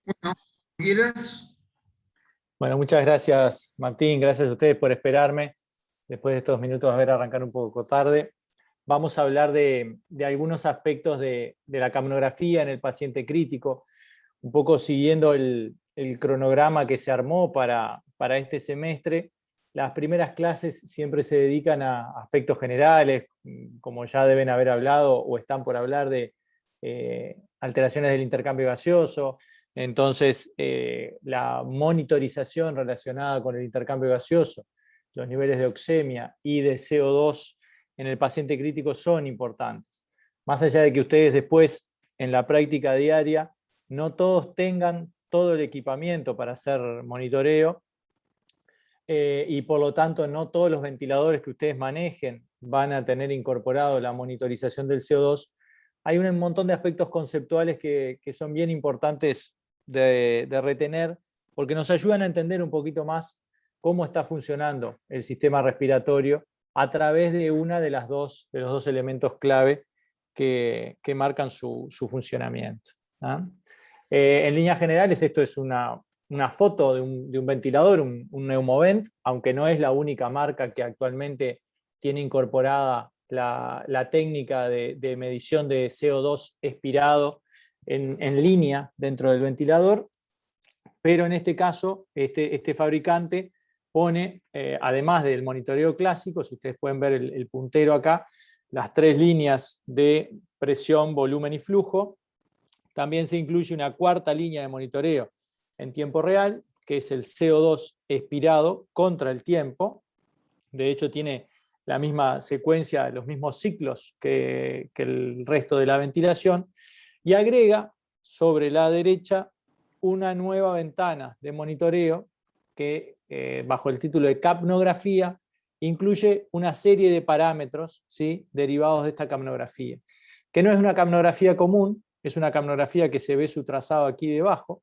Bueno, ¿quieres? Bueno, muchas gracias, Martín. Gracias a ustedes por esperarme. Después de estos minutos, a ver, arrancar un poco tarde. Vamos a hablar de algunos aspectos de la capnografía en el paciente crítico, un poco siguiendo el cronograma que se armó para este semestre. Las primeras clases siempre se dedican a aspectos generales, como ya deben haber hablado o están por hablar de alteraciones del intercambio gaseoso. Entonces, la monitorización relacionada con el intercambio gaseoso, los niveles de oxemia y de CO2 en el paciente crítico son importantes. Más allá de que ustedes después, en la práctica diaria, no todos tengan todo el equipamiento para hacer monitoreo, y por lo tanto no todos los ventiladores que ustedes manejen van a tener incorporado la monitorización del CO2, hay un montón de aspectos conceptuales que son bien importantes de retener, porque nos ayudan a entender un poquito más cómo está funcionando el sistema respiratorio a través de una de los dos elementos clave que marcan su funcionamiento. ¿Ah? En líneas generales, esto es una foto de un ventilador, un Neumovent, aunque no es la única marca que actualmente tiene incorporada la técnica de medición de CO2 expirado en línea dentro del ventilador, pero en este caso, este fabricante pone, además del monitoreo clásico, si ustedes pueden ver el puntero acá, las tres líneas de presión, volumen y flujo. También se incluye una cuarta línea de monitoreo en tiempo real, que es el CO2 expirado contra el tiempo. De hecho, tiene la misma secuencia, los mismos ciclos que el resto de la ventilación, y agrega sobre la derecha una nueva ventana de monitoreo que, bajo el título de capnografía, incluye una serie de parámetros, ¿sí?, derivados de esta capnografía, que no es una capnografía común, es una capnografía que se ve su trazado aquí debajo,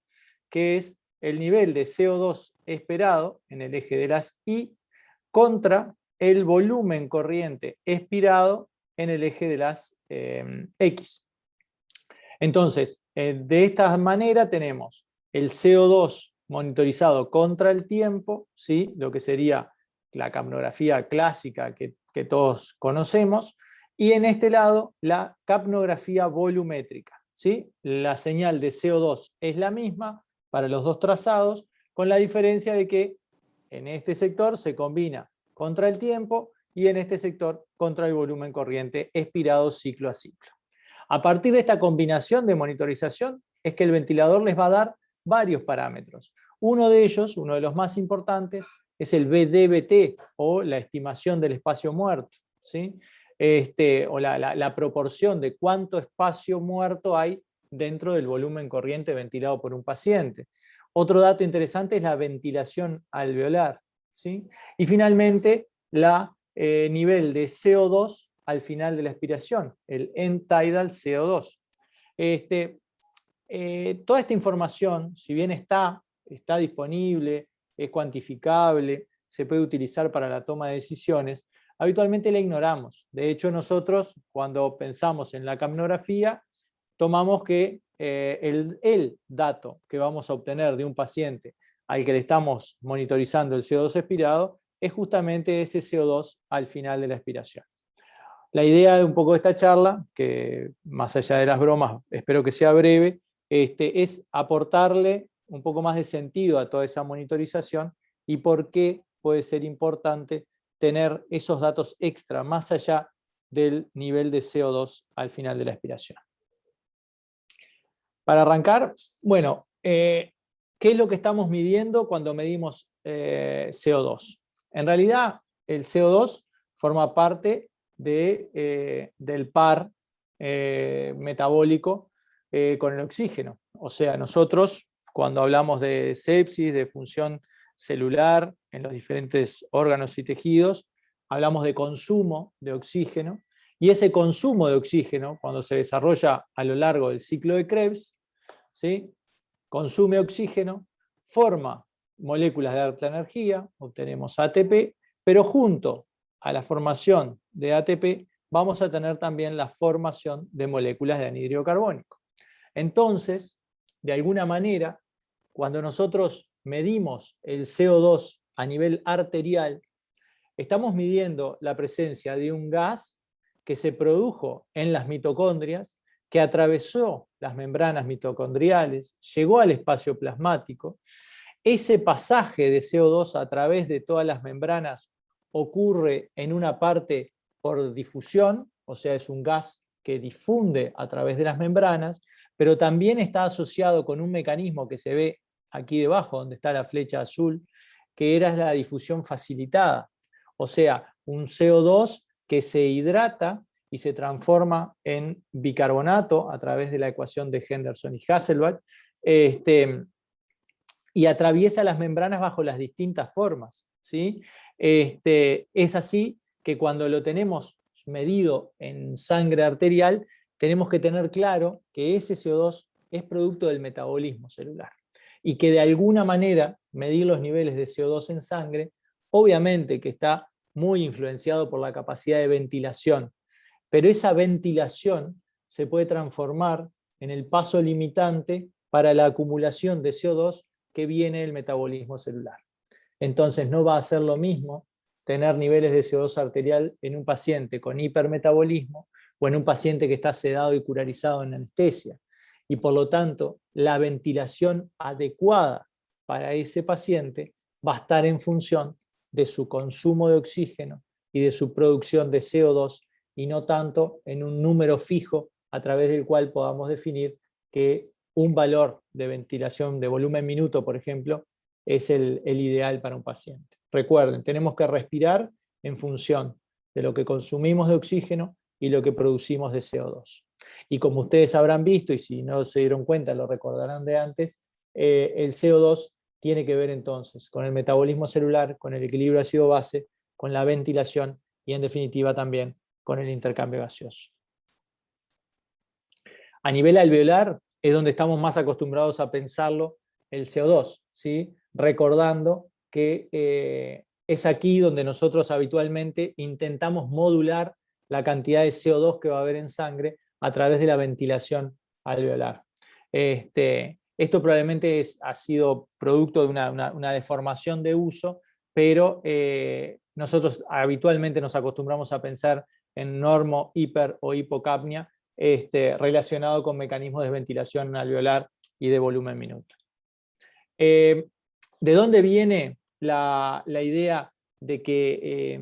que es el nivel de CO2 esperado en el eje de las Y contra el volumen corriente expirado en el eje de las X. Entonces, de esta manera tenemos el CO2 monitorizado contra el tiempo, ¿sí?, lo que sería la capnografía clásica que todos conocemos, y en este lado la capnografía volumétrica, ¿sí? La señal de CO2 es la misma para los dos trazados, con la diferencia de que en este sector se combina contra el tiempo y en este sector contra el volumen corriente expirado ciclo a ciclo. A partir de esta combinación de monitorización es que el ventilador les va a dar varios parámetros. Uno de ellos, uno de los más importantes, es el VDBT, o la estimación del espacio muerto, ¿sí? O la proporción de cuánto espacio muerto hay dentro del volumen corriente ventilado por un paciente. Otro dato interesante es la ventilación alveolar, ¿sí? Y finalmente, el nivel de CO2 al final de la expiración, el end-tidal CO2. Toda esta información, si bien está disponible, es cuantificable, se puede utilizar para la toma de decisiones, habitualmente la ignoramos. De hecho, nosotros, cuando pensamos en la capnografía, tomamos que el dato que vamos a obtener de un paciente al que le estamos monitorizando el CO2 expirado es justamente ese CO2 al final de la expiración. La idea de un poco de esta charla, que más allá de las bromas espero que sea breve, es aportarle un poco más de sentido a toda esa monitorización y por qué puede ser importante tener esos datos extra más allá del nivel de CO2 al final de la expiración. Para arrancar, bueno, ¿qué es lo que estamos midiendo cuando medimos CO2? En realidad, el CO2 forma parte del par metabólico con el oxígeno. O sea, nosotros, cuando hablamos de sepsis, de función celular en los diferentes órganos y tejidos, hablamos de consumo de oxígeno, y ese consumo de oxígeno, cuando se desarrolla a lo largo del ciclo de Krebs, ¿sí?, consume oxígeno, forma moléculas de alta energía, obtenemos ATP, pero junto a la formación de ATP vamos a tener también la formación de moléculas de anhídrido carbónico. Entonces, de alguna manera, cuando nosotros medimos el CO2 a nivel arterial, estamos midiendo la presencia de un gas que se produjo en las mitocondrias, que atravesó las membranas mitocondriales, llegó al espacio plasmático. Ese pasaje de CO2 a través de todas las membranas ocurre en una parte por difusión, o sea, es un gas que difunde a través de las membranas, pero también está asociado con un mecanismo que se ve aquí debajo, donde está la flecha azul, que era la difusión facilitada. O sea, un CO2 que se hidrata y se transforma en bicarbonato a través de la ecuación de Henderson y Hasselbalch, y atraviesa las membranas bajo las distintas formas, ¿sí? Es así que cuando lo tenemos medido en sangre arterial, tenemos que tener claro que ese CO2 es producto del metabolismo celular y que de alguna manera medir los niveles de CO2 en sangre, obviamente que está muy influenciado por la capacidad de ventilación, pero esa ventilación se puede transformar en el paso limitante para la acumulación de CO2 que viene del metabolismo celular. Entonces no va a ser lo mismo tener niveles de CO2 arterial en un paciente con hipermetabolismo o en un paciente que está sedado y curarizado en anestesia. Y por lo tanto, la ventilación adecuada para ese paciente va a estar en función de su consumo de oxígeno y de su producción de CO2, y no tanto en un número fijo a través del cual podamos definir que un valor de ventilación de volumen minuto, por ejemplo, es el ideal para un paciente. Recuerden, tenemos que respirar en función de lo que consumimos de oxígeno y lo que producimos de CO2. Y como ustedes habrán visto, y si no se dieron cuenta, lo recordarán de antes, el CO2 tiene que ver entonces con el metabolismo celular, con el equilibrio ácido-base, con la ventilación y en definitiva también con el intercambio gaseoso. A nivel alveolar es donde estamos más acostumbrados a pensarlo el CO2, ¿sí? Recordando que es aquí donde nosotros habitualmente intentamos modular la cantidad de CO2 que va a haber en sangre a través de la ventilación alveolar. Esto probablemente ha sido producto de una deformación de uso, pero nosotros habitualmente nos acostumbramos a pensar en normo, hiper o hipocapnia, relacionado con mecanismos de ventilación alveolar y de volumen minuto. ¿De dónde viene la idea de que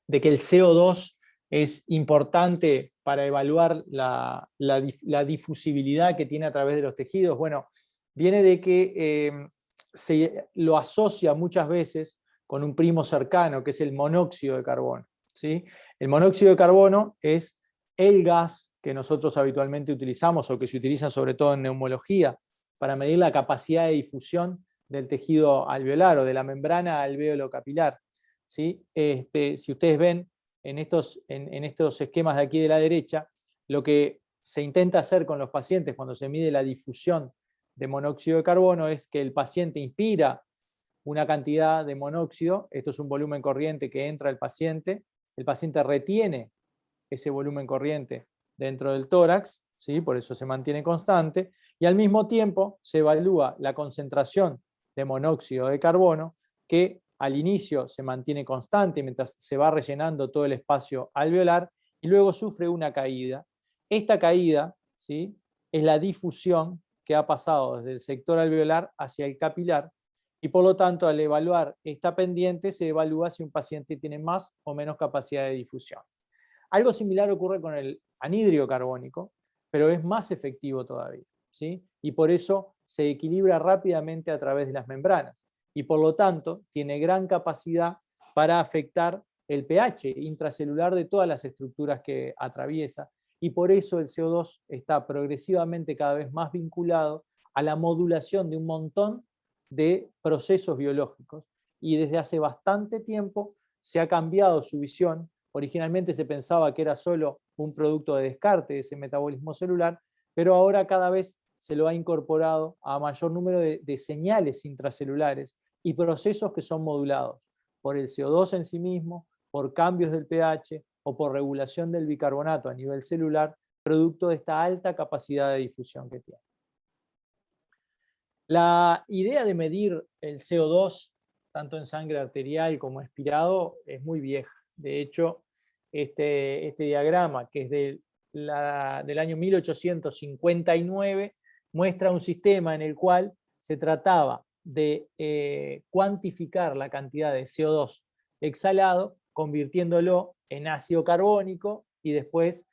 el CO2 es importante para evaluar la difusibilidad que tiene a través de los tejidos? Bueno, viene de que se lo asocia muchas veces con un primo cercano, que es el monóxido de carbono, ¿sí? El monóxido de carbono es el gas que nosotros habitualmente utilizamos, o que se utiliza sobre todo en neumología, para medir la capacidad de difusión del tejido alveolar o de la membrana alveolo-capilar, ¿sí? Si ustedes ven en estos esquemas de aquí de la derecha, lo que se intenta hacer con los pacientes cuando se mide la difusión de monóxido de carbono es que el paciente inspira una cantidad de monóxido, esto es un volumen corriente que entra al paciente, el paciente retiene ese volumen corriente dentro del tórax, ¿sí? Por eso se mantiene constante, y al mismo tiempo se evalúa la concentración de monóxido de carbono, que al inicio se mantiene constante mientras se va rellenando todo el espacio alveolar, y luego sufre una caída. Esta caída, ¿sí?, es la difusión que ha pasado desde el sector alveolar hacia el capilar, y por lo tanto al evaluar esta pendiente se evalúa si un paciente tiene más o menos capacidad de difusión. Algo similar ocurre con el anhídrido carbónico, pero es más efectivo todavía, ¿sí? Y por eso se equilibra rápidamente a través de las membranas, y por lo tanto tiene gran capacidad para afectar el pH intracelular de todas las estructuras que atraviesa, y por eso el CO2 está progresivamente cada vez más vinculado a la modulación de un montón de procesos biológicos, y desde hace bastante tiempo se ha cambiado su visión. Originalmente se pensaba que era solo un producto de descarte de ese metabolismo celular, pero ahora cada vez se lo ha incorporado a mayor número de señales intracelulares y procesos que son modulados por el CO2 en sí mismo, por cambios del pH o por regulación del bicarbonato a nivel celular, producto de esta alta capacidad de difusión que tiene. La idea de medir el CO2, tanto en sangre arterial como expirado, es muy vieja. De hecho, este diagrama, que es del año 1859, muestra un sistema en el cual se trataba de cuantificar la cantidad de CO2 exhalado, convirtiéndolo en ácido carbónico y después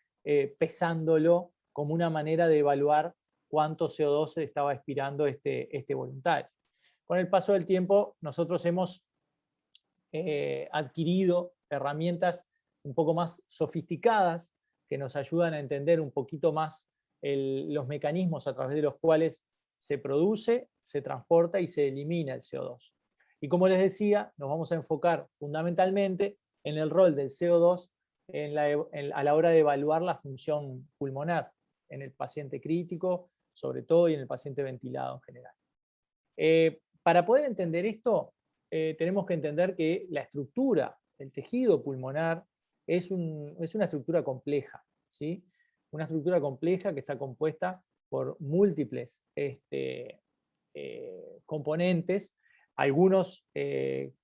pesándolo como una manera de evaluar cuánto CO2 estaba expirando este voluntario. Con el paso del tiempo, nosotros hemos adquirido herramientas un poco más sofisticadas que nos ayudan a entender un poquito más los mecanismos a través de los cuales se produce, se transporta y se elimina el CO2. Y como les decía, nos vamos a enfocar fundamentalmente en el rol del CO2 a la hora de evaluar la función pulmonar en el paciente crítico, sobre todo, y en el paciente ventilado en general. Para poder entender esto, tenemos que entender que la estructura, el tejido pulmonar, es una estructura compleja, ¿sí? Una estructura compleja que está compuesta por múltiples componentes, algunos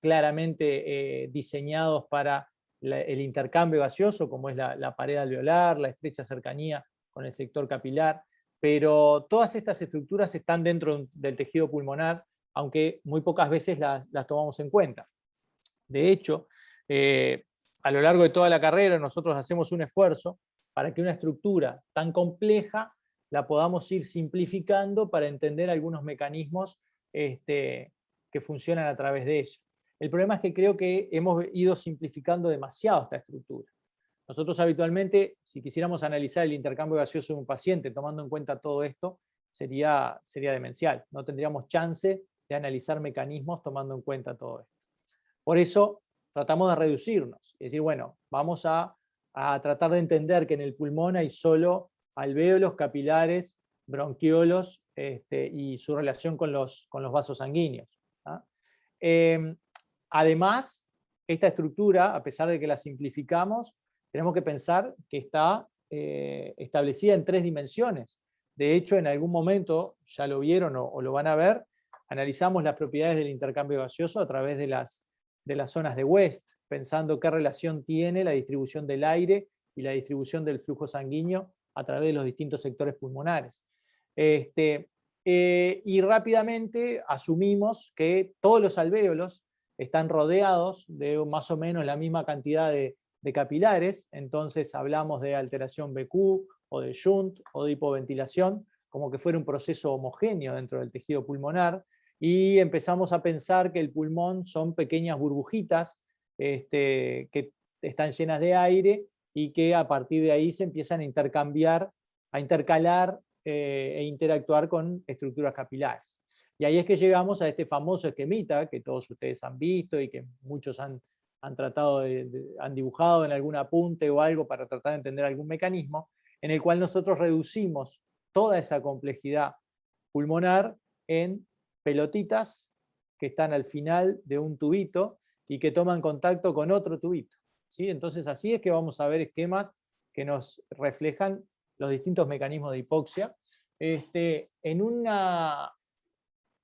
claramente diseñados para el intercambio gaseoso, como es la pared alveolar, la estrecha cercanía con el sector capilar, pero todas estas estructuras están dentro del tejido pulmonar, aunque muy pocas veces las tomamos en cuenta. De hecho, a lo largo de toda la carrera nosotros hacemos un esfuerzo para que una estructura tan compleja la podamos ir simplificando para entender algunos mecanismos que funcionan a través de ella. El problema es que creo que hemos ido simplificando demasiado esta estructura. Nosotros habitualmente, si quisiéramos analizar el intercambio gaseoso de un paciente tomando en cuenta todo esto, sería demencial. No tendríamos chance de analizar mecanismos tomando en cuenta todo esto. Por eso tratamos de reducirnos. Es decir, bueno, vamos a tratar de entender que en el pulmón hay solo alvéolos, capilares, bronquiolos y su relación con los vasos sanguíneos. Además, esta estructura, a pesar de que la simplificamos, tenemos que pensar que está establecida en 3 dimensiones. De hecho, en algún momento, ya lo vieron o lo van a ver, analizamos las propiedades del intercambio gaseoso a través de las zonas de West, pensando qué relación tiene la distribución del aire y la distribución del flujo sanguíneo a través de los distintos sectores pulmonares. Y rápidamente asumimos que todos los alvéolos están rodeados de más o menos la misma cantidad de capilares, entonces hablamos de alteración BQ, o de shunt, o de hipoventilación, como que fuera un proceso homogéneo dentro del tejido pulmonar, y empezamos a pensar que el pulmón son pequeñas burbujitas que están llenas de aire y que a partir de ahí se empiezan a intercambiar, a intercalar e interactuar con estructuras capilares. Y ahí es que llegamos a este famoso esquemita que todos ustedes han visto y que muchos han tratado han dibujado en algún apunte o algo para tratar de entender algún mecanismo, en el cual nosotros reducimos toda esa complejidad pulmonar en pelotitas que están al final de un tubito y que toman contacto con otro tubito, ¿sí? Entonces así es que vamos a ver esquemas que nos reflejan los distintos mecanismos de hipoxia en una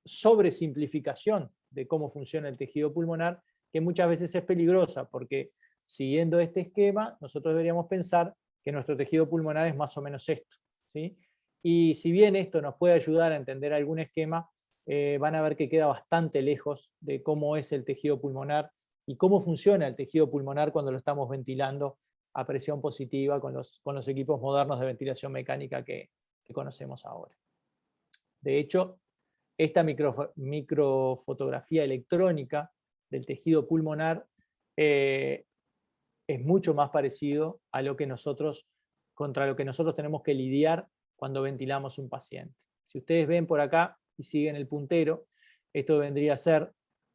sobresimplificación de cómo funciona el tejido pulmonar, que muchas veces es peligrosa, porque siguiendo este esquema, nosotros deberíamos pensar que nuestro tejido pulmonar es más o menos esto, ¿sí? Y si bien esto nos puede ayudar a entender algún esquema, van a ver que queda bastante lejos de cómo es el tejido pulmonar y cómo funciona el tejido pulmonar cuando lo estamos ventilando a presión positiva con los equipos modernos de ventilación mecánica que conocemos ahora. De hecho, esta microfotografía electrónica del tejido pulmonar es mucho más parecido a contra lo que nosotros tenemos que lidiar cuando ventilamos un paciente. Si ustedes ven por acá y siguen el puntero, esto vendría a ser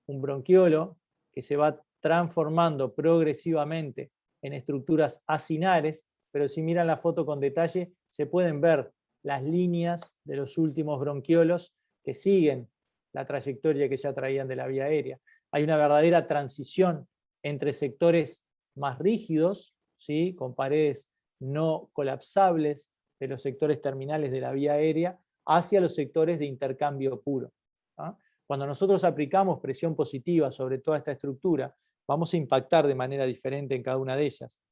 un bronquiolo que se va transformando progresivamente en estructuras acinares, pero si miran la foto con detalle, se pueden ver las líneas de los últimos bronquiolos que siguen la trayectoria que ya traían de la vía aérea. Hay una verdadera transición entre sectores más rígidos, ¿sí?, con paredes no colapsables de los sectores terminales de la vía aérea, hacia los sectores de intercambio puro. ¿ah? Cuando nosotros aplicamos presión positiva sobre toda esta estructura, vamos a impactar de manera diferente en cada una de ellas.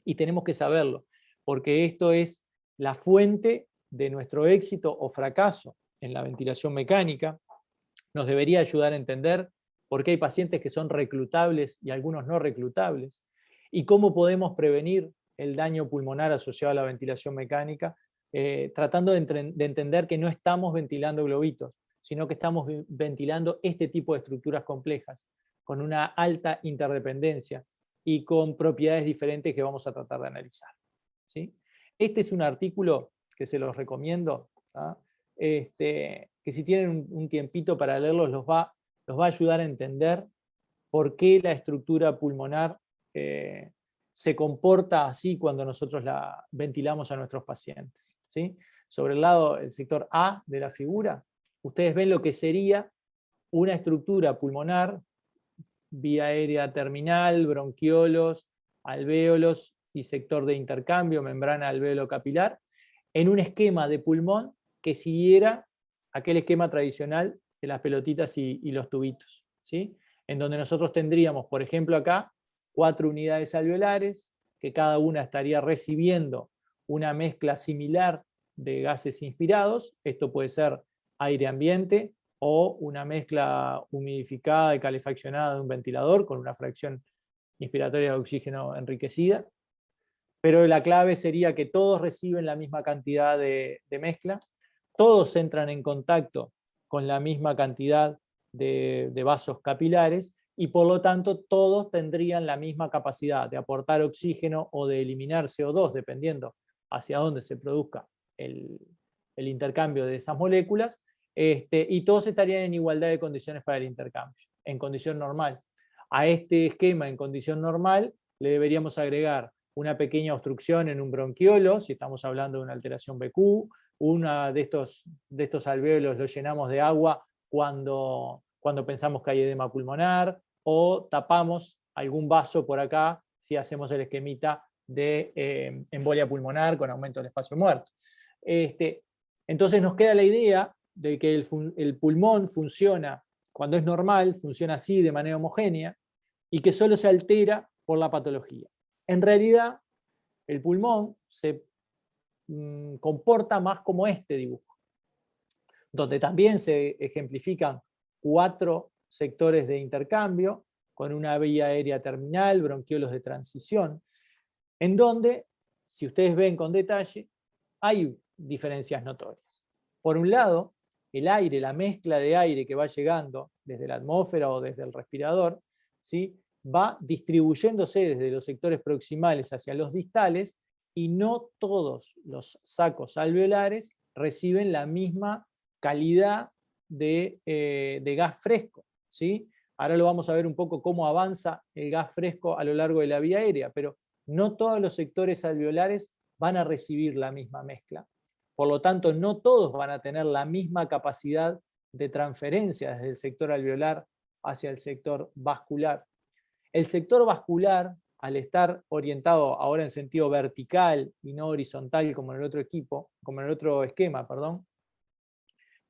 Y tenemos que saberlo, porque esto es la fuente de nuestro éxito o fracaso en la ventilación mecánica. Nos debería ayudar a entender por qué hay pacientes que son reclutables y algunos no reclutables, y cómo podemos prevenir el daño pulmonar asociado a la ventilación mecánica, tratando de entender que no estamos ventilando globitos, sino que estamos ventilando este tipo de estructuras complejas, con una alta interdependencia y con propiedades diferentes que vamos a tratar de analizar, ¿sí? Este es un artículo que se los recomiendo, ¿ah? Que si tienen un tiempito para leerlos, los va a ayudar a entender por qué la estructura pulmonar se comporta así cuando nosotros la ventilamos a nuestros pacientes, ¿sí? Sobre el lado, el sector A de la figura, ustedes ven lo que sería una estructura pulmonar, vía aérea terminal, bronquiolos, alvéolos y sector de intercambio, membrana alvéolo capilar, en un esquema de pulmón que siguiera aquel esquema tradicional de las pelotitas y los tubitos, ¿sí? En donde nosotros tendríamos, por ejemplo, acá 4 unidades alveolares, que cada una estaría recibiendo una mezcla similar de gases inspirados. Esto puede ser aire ambiente o una mezcla humidificada y calefaccionada de un ventilador con una fracción inspiratoria de oxígeno enriquecida. Pero la clave sería que todos reciben la misma cantidad de mezcla, todos entran en contacto con la misma cantidad de vasos capilares, y por lo tanto todos tendrían la misma capacidad de aportar oxígeno o de eliminar CO2, dependiendo hacia dónde se produzca el intercambio de esas moléculas, y todos estarían en igualdad de condiciones para el intercambio, en condición normal. A este esquema en condición normal le deberíamos agregar una pequeña obstrucción en un bronquiolo, si estamos hablando de una alteración BQ, una de estos alvéolos lo llenamos de agua cuando pensamos que hay edema pulmonar, o tapamos algún vaso por acá si hacemos el esquemita de embolia pulmonar con aumento del espacio muerto. Entonces nos queda la idea de que el pulmón funciona, cuando es normal, funciona así de manera homogénea, y que solo se altera por la patología. En realidad, el pulmón se comporta más como este dibujo, donde también se ejemplifican 4 sectores de intercambio, con una vía aérea terminal, bronquiolos de transición, en donde, si ustedes ven con detalle, hay diferencias notorias. Por un lado, el aire, la mezcla de aire que va llegando desde la atmósfera o desde el respirador, ¿sí?, va distribuyéndose desde los sectores proximales hacia los distales, y no todos los sacos alveolares reciben la misma calidad de gas fresco, ¿sí? Ahora lo vamos a ver un poco cómo avanza el gas fresco a lo largo de la vía aérea, pero no todos los sectores alveolares van a recibir la misma mezcla. Por lo tanto, no todos van a tener la misma capacidad de transferencia desde el sector alveolar hacia el sector vascular. El sector vascular, al estar orientado ahora en sentido vertical y no horizontal como en el otro esquema,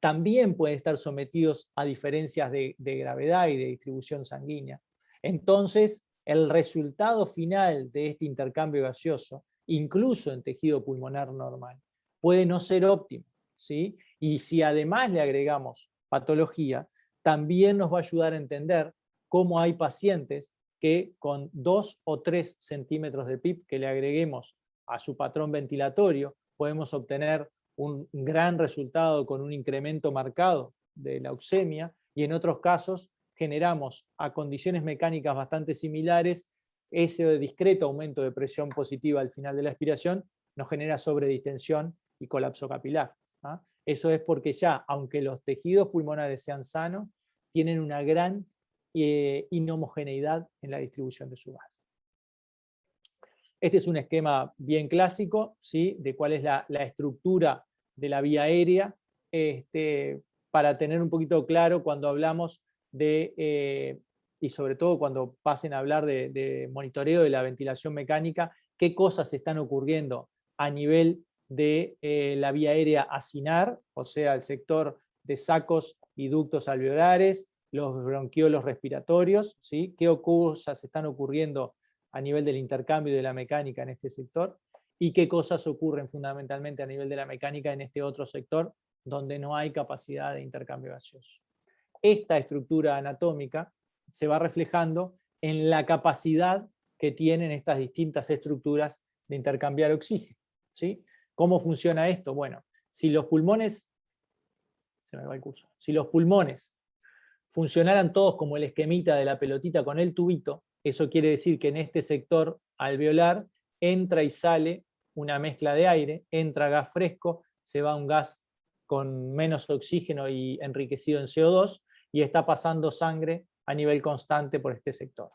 también pueden estar sometidos a diferencias de gravedad y de distribución sanguínea. Entonces, el resultado final de este intercambio gaseoso, incluso en tejido pulmonar normal, puede no ser óptimo, ¿sí? Y si además le agregamos patología, también nos va a ayudar a entender cómo hay pacientes que con 2 o 3 centímetros de PIB que le agreguemos a su patrón ventilatorio, podemos obtener un gran resultado con un incremento marcado de la oxemia, y en otros casos generamos a condiciones mecánicas bastante similares ese discreto aumento de presión positiva al final de la expiración nos genera sobredistensión y colapso capilar. ¿Ah? Eso es porque ya, aunque los tejidos pulmonares sean sanos, tienen una gran inhomogeneidad en la distribución de su gas. Este es un esquema bien clásico, ¿sí?, de cuál es la estructura de la vía aérea, para tener un poquito claro cuando hablamos de, y sobre todo cuando pasen a hablar de monitoreo de la ventilación mecánica, qué cosas están ocurriendo a nivel de la vía aérea acinar, o sea, el sector de sacos y ductos alveolares, los bronquiolos respiratorios, ¿sí? Qué cosas están ocurriendo a nivel del intercambio y de la mecánica en este sector, y qué cosas ocurren fundamentalmente a nivel de la mecánica en este otro sector, donde no hay capacidad de intercambio gaseoso. Esta estructura anatómica se va reflejando en la capacidad que tienen estas distintas estructuras de intercambiar oxígeno, ¿sí? ¿Cómo funciona esto? Bueno, si los pulmones, se me va el curso, si los pulmones funcionaran todos como el esquemita de la pelotita con el tubito, eso quiere decir que en este sector alveolar entra y sale una mezcla de aire, entra gas fresco, se va un gas con menos oxígeno y enriquecido en CO2, y está pasando sangre a nivel constante por este sector.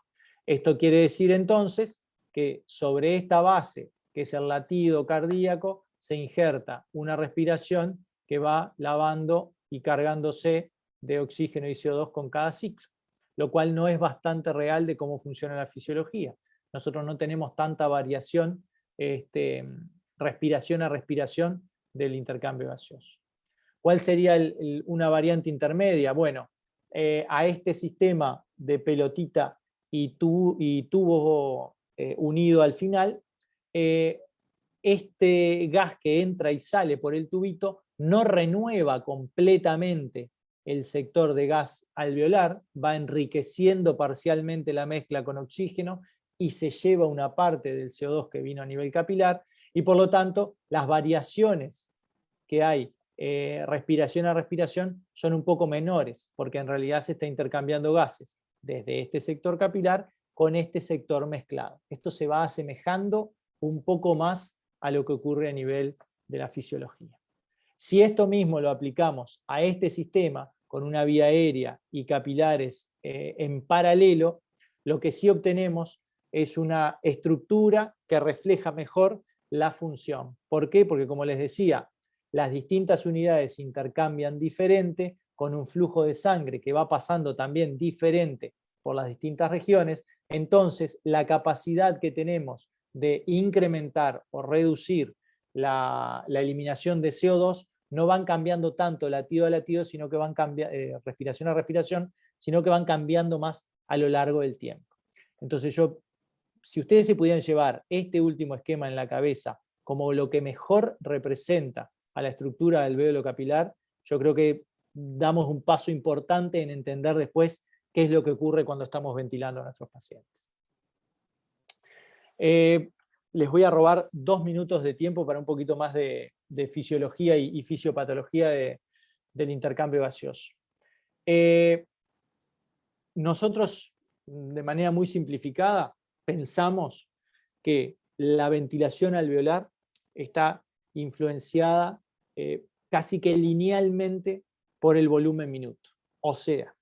Esto quiere decir entonces que sobre esta base, que es el latido cardíaco, se injerta una respiración que va lavando y cargándose de oxígeno y CO2 con cada ciclo, lo cual no es bastante real de cómo funciona la fisiología. Nosotros no tenemos tanta variación respiración a respiración del intercambio gaseoso. ¿Cuál sería una variante intermedia? Bueno, a este sistema de pelotita y tubo unido al final, este gas que entra y sale por el tubito no renueva completamente el sector de gas alveolar, va enriqueciendo parcialmente la mezcla con oxígeno y se lleva una parte del CO2 que vino a nivel capilar, y por lo tanto las variaciones que hay respiración a respiración son un poco menores, porque en realidad se está intercambiando gases desde este sector capilar con este sector mezclado. Esto se va asemejando un poco más a lo que ocurre a nivel de la fisiología. Si esto mismo lo aplicamos a este sistema con una vía aérea y capilares en paralelo, lo que sí obtenemos es una estructura que refleja mejor la función. ¿Por qué? Porque, como les decía, las distintas unidades intercambian diferente, con un flujo de sangre que va pasando también diferente por las distintas regiones. Entonces, la capacidad que tenemos de incrementar o reducir la eliminación de CO2 no van cambiando tanto latido a latido, sino que van cambiando, respiración a respiración, sino que van cambiando más a lo largo del tiempo. Entonces si ustedes se pudieran llevar este último esquema en la cabeza como lo que mejor representa a la estructura del alvéolo capilar, yo creo que damos un paso importante en entender después qué es lo que ocurre cuando estamos ventilando a nuestros pacientes. Les voy a robar 2 minutos de tiempo para un poquito más de fisiología y fisiopatología del intercambio gaseoso. Nosotros, de manera muy simplificada, pensamos que la ventilación alveolar está influenciada casi que linealmente por el volumen minuto. O sea,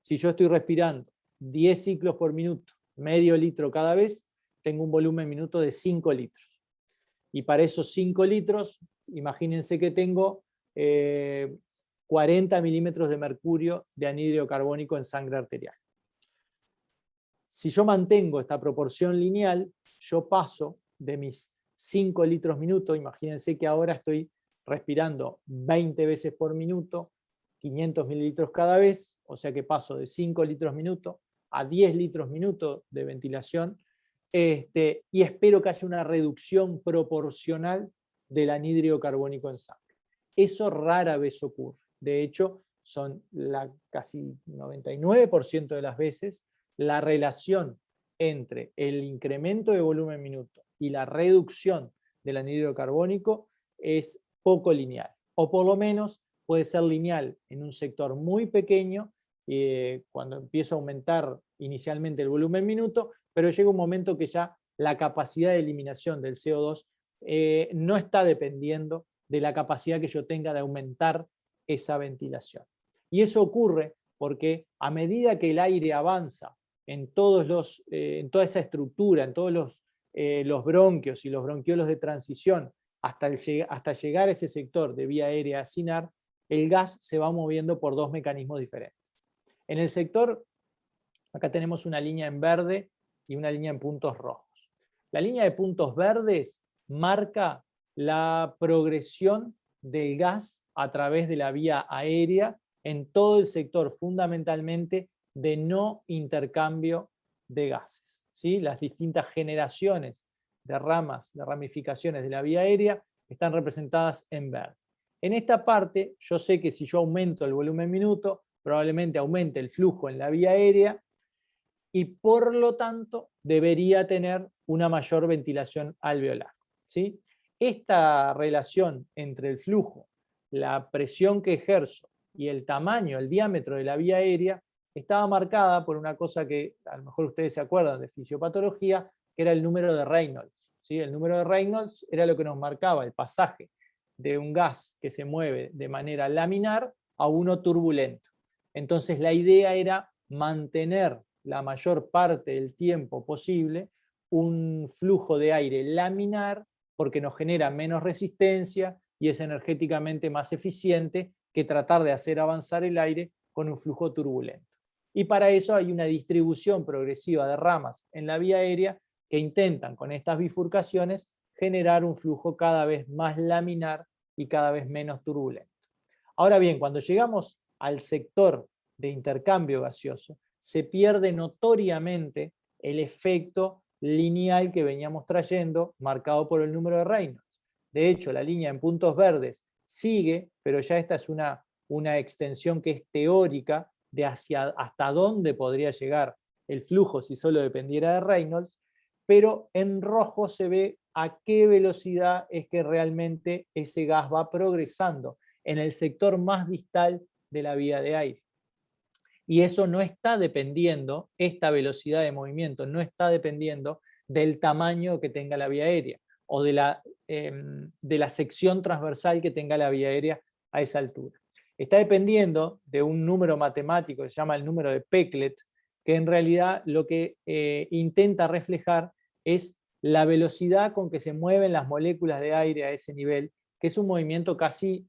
si yo estoy respirando 10 ciclos por minuto, medio litro cada vez, tengo un volumen minuto de 5 litros. Y para esos 5 litros, imagínense que tengo 40 milímetros de mercurio de anhídrido carbónico en sangre arterial. Si yo mantengo esta proporción lineal, yo paso de mis 5 litros minuto, imagínense que ahora estoy respirando 20 veces por minuto, 500 mililitros cada vez, o sea que paso de 5 litros minuto a 10 litros minuto de ventilación, y espero que haya una reducción proporcional del anhídrido carbónico en sangre. Eso rara vez ocurre. De hecho, son casi 99% de las veces la relación entre el incremento de volumen minuto y la reducción del anhídrido carbónico es poco lineal, o por lo menos puede ser lineal en un sector muy pequeño, cuando empieza a aumentar inicialmente el volumen minuto, pero llega un momento que ya la capacidad de eliminación del CO2 no está dependiendo de la capacidad que yo tenga de aumentar esa ventilación. Y eso ocurre porque a medida que el aire avanza en toda esa estructura, en todos los bronquios y los bronquiolos de transición, hasta llegar a ese sector de vía aérea acinar, el gas se va moviendo por 2 mecanismos diferentes. En el sector, acá tenemos una línea en verde y una línea en puntos rojos. La línea de puntos verdes marca la progresión del gas a través de la vía aérea en todo el sector fundamentalmente de no intercambio de gases, ¿sí? Las distintas generaciones de ramas, de ramificaciones de la vía aérea están representadas en verde. En esta parte, yo sé que si yo aumento el volumen minuto, probablemente aumente el flujo en la vía aérea y por lo tanto debería tener una mayor ventilación alveolar, ¿sí? Esta relación entre el flujo, la presión que ejerzo y el tamaño, el diámetro de la vía aérea estaba marcada por una cosa que a lo mejor ustedes se acuerdan de fisiopatología, que era el número de Reynolds, ¿sí? El número de Reynolds era lo que nos marcaba el pasaje de un gas que se mueve de manera laminar a uno turbulento. Entonces la idea era mantener la mayor parte del tiempo posible un flujo de aire laminar porque nos genera menos resistencia y es energéticamente más eficiente que tratar de hacer avanzar el aire con un flujo turbulento. Y para eso hay una distribución progresiva de ramas en la vía aérea que intentan con estas bifurcaciones generar un flujo cada vez más laminar y cada vez menos turbulento. Ahora bien, cuando llegamos al sector de intercambio gaseoso, se pierde notoriamente el efecto lineal que veníamos trayendo, marcado por el número de Reynolds. De hecho, la línea en puntos verdes sigue, pero ya esta es una extensión que es teórica de hasta dónde podría llegar el flujo si solo dependiera de Reynolds, pero en rojo se ve a qué velocidad es que realmente ese gas va progresando en el sector más distal de la vía de aire. Y eso no está dependiendo, esta velocidad de movimiento no está dependiendo del tamaño que tenga la vía aérea o de la sección transversal que tenga la vía aérea a esa altura. Está dependiendo de un número matemático que se llama el número de Peclet, que en realidad lo que intenta reflejar es la velocidad con que se mueven las moléculas de aire a ese nivel, que es un movimiento casi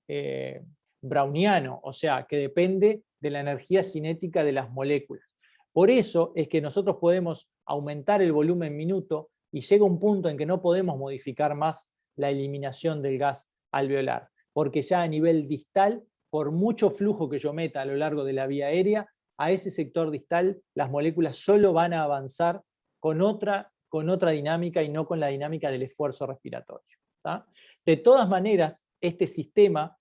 browniano, o sea, que depende de la energía cinética de las moléculas. Por eso es que nosotros podemos aumentar el volumen minuto y llega un punto en que no podemos modificar más la eliminación del gas alveolar, porque ya a nivel distal, por mucho flujo que yo meta a lo largo de la vía aérea, a ese sector distal las moléculas solo van a avanzar con otra dinámica y no con la dinámica del esfuerzo respiratorio, ¿tá? De todas maneras, este sistema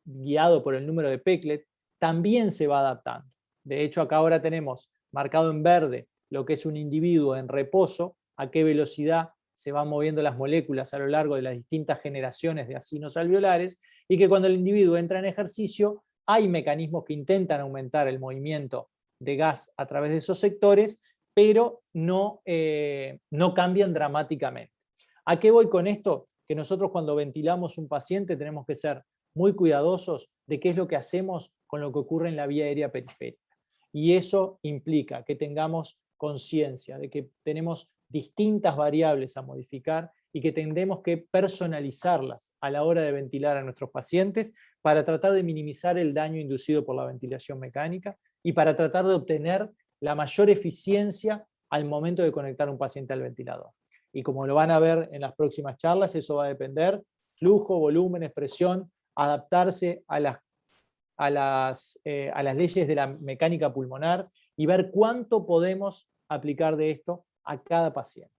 guiado por el número de Peclet también se va adaptando. De hecho, acá ahora tenemos marcado en verde lo que es un individuo en reposo, a qué velocidad se van moviendo las moléculas a lo largo de las distintas generaciones de acinos alveolares, y que cuando el individuo entra en ejercicio hay mecanismos que intentan aumentar el movimiento de gas a través de esos sectores, pero no cambian dramáticamente. ¿A qué voy con esto? Que nosotros cuando ventilamos un paciente tenemos que ser muy cuidadosos de qué es lo que hacemos con lo que ocurre en la vía aérea periférica. Y eso implica que tengamos conciencia de que tenemos distintas variables a modificar y que tendremos que personalizarlas a la hora de ventilar a nuestros pacientes para tratar de minimizar el daño inducido por la ventilación mecánica y para tratar de obtener la mayor eficiencia al momento de conectar un paciente al ventilador. Y como lo van a ver en las próximas charlas, eso va a depender, flujo, volumen, presión, adaptarse a las leyes de la mecánica pulmonar y ver cuánto podemos aplicar de esto a cada paciente.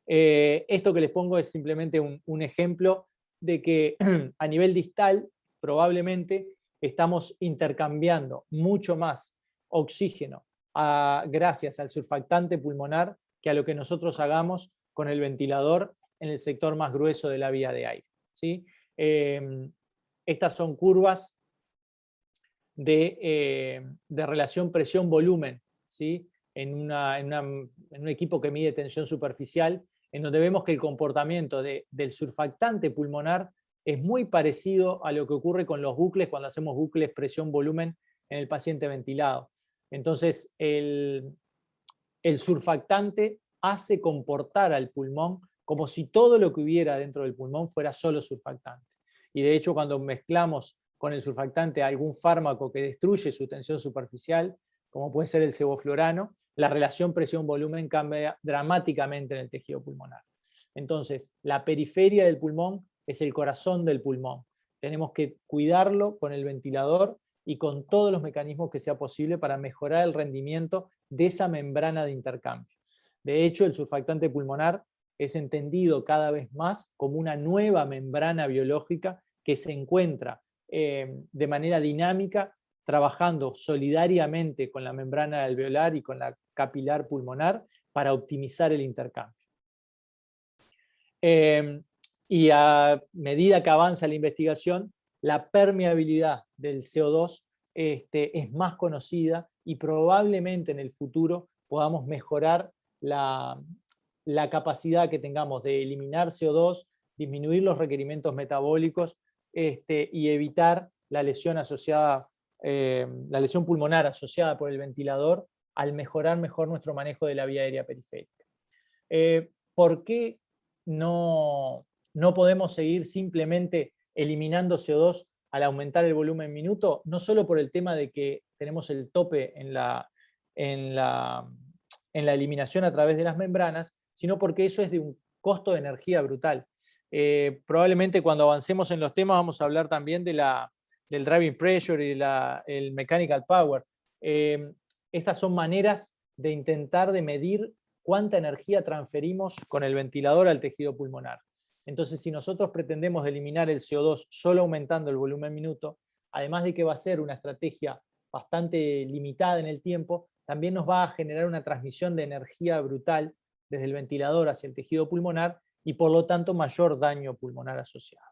Esto que les pongo es simplemente un ejemplo de que a nivel distal probablemente estamos intercambiando mucho más oxígeno gracias al surfactante pulmonar que a lo que nosotros hagamos con el ventilador en el sector más grueso de la vía de aire, ¿sí? Estas son curvas de relación presión-volumen, ¿sí? En un equipo que mide tensión superficial, en donde vemos que el comportamiento del surfactante pulmonar es muy parecido a lo que ocurre con los bucles cuando hacemos bucles presión-volumen en el paciente ventilado. Entonces, el surfactante hace comportar al pulmón como si todo lo que hubiera dentro del pulmón fuera solo surfactante. Y de hecho, cuando mezclamos con el surfactante algún fármaco que destruye su tensión superficial, como puede ser el sevoflurano, la relación presión-volumen cambia dramáticamente en el tejido pulmonar. Entonces, la periferia del pulmón es el corazón del pulmón. tenemos que cuidarlo con el ventilador y con todos los mecanismos que sea posible para mejorar el rendimiento de esa membrana de intercambio. De hecho, el surfactante pulmonar es entendido cada vez más como una nueva membrana biológica que se encuentra de manera dinámica, trabajando solidariamente con la membrana alveolar y con la capilar pulmonar para optimizar el intercambio. Y a medida que avanza la investigación, la permeabilidad del CO2 es más conocida y probablemente en el futuro podamos mejorar la capacidad que tengamos de eliminar CO2, disminuir los requerimientos metabólicos y evitar la lesión asociada, la lesión pulmonar asociada por el ventilador al mejorar mejor nuestro manejo de la vía aérea periférica. ¿Por qué no podemos seguir simplemente eliminando CO2 al aumentar el volumen minuto? No solo por el tema de que tenemos el tope en la eliminación a través de las membranas, sino porque eso es de un costo de energía brutal. Probablemente cuando avancemos en los temas vamos a hablar también del driving pressure y el mechanical power. Estas son maneras de intentar de medir cuánta energía transferimos con el ventilador al tejido pulmonar. Entonces, si nosotros pretendemos eliminar el CO2 solo aumentando el volumen minuto, además de que va a ser una estrategia bastante limitada en el tiempo, también nos va a generar una transmisión de energía brutal desde el ventilador hacia el tejido pulmonar y por lo tanto mayor daño pulmonar asociado.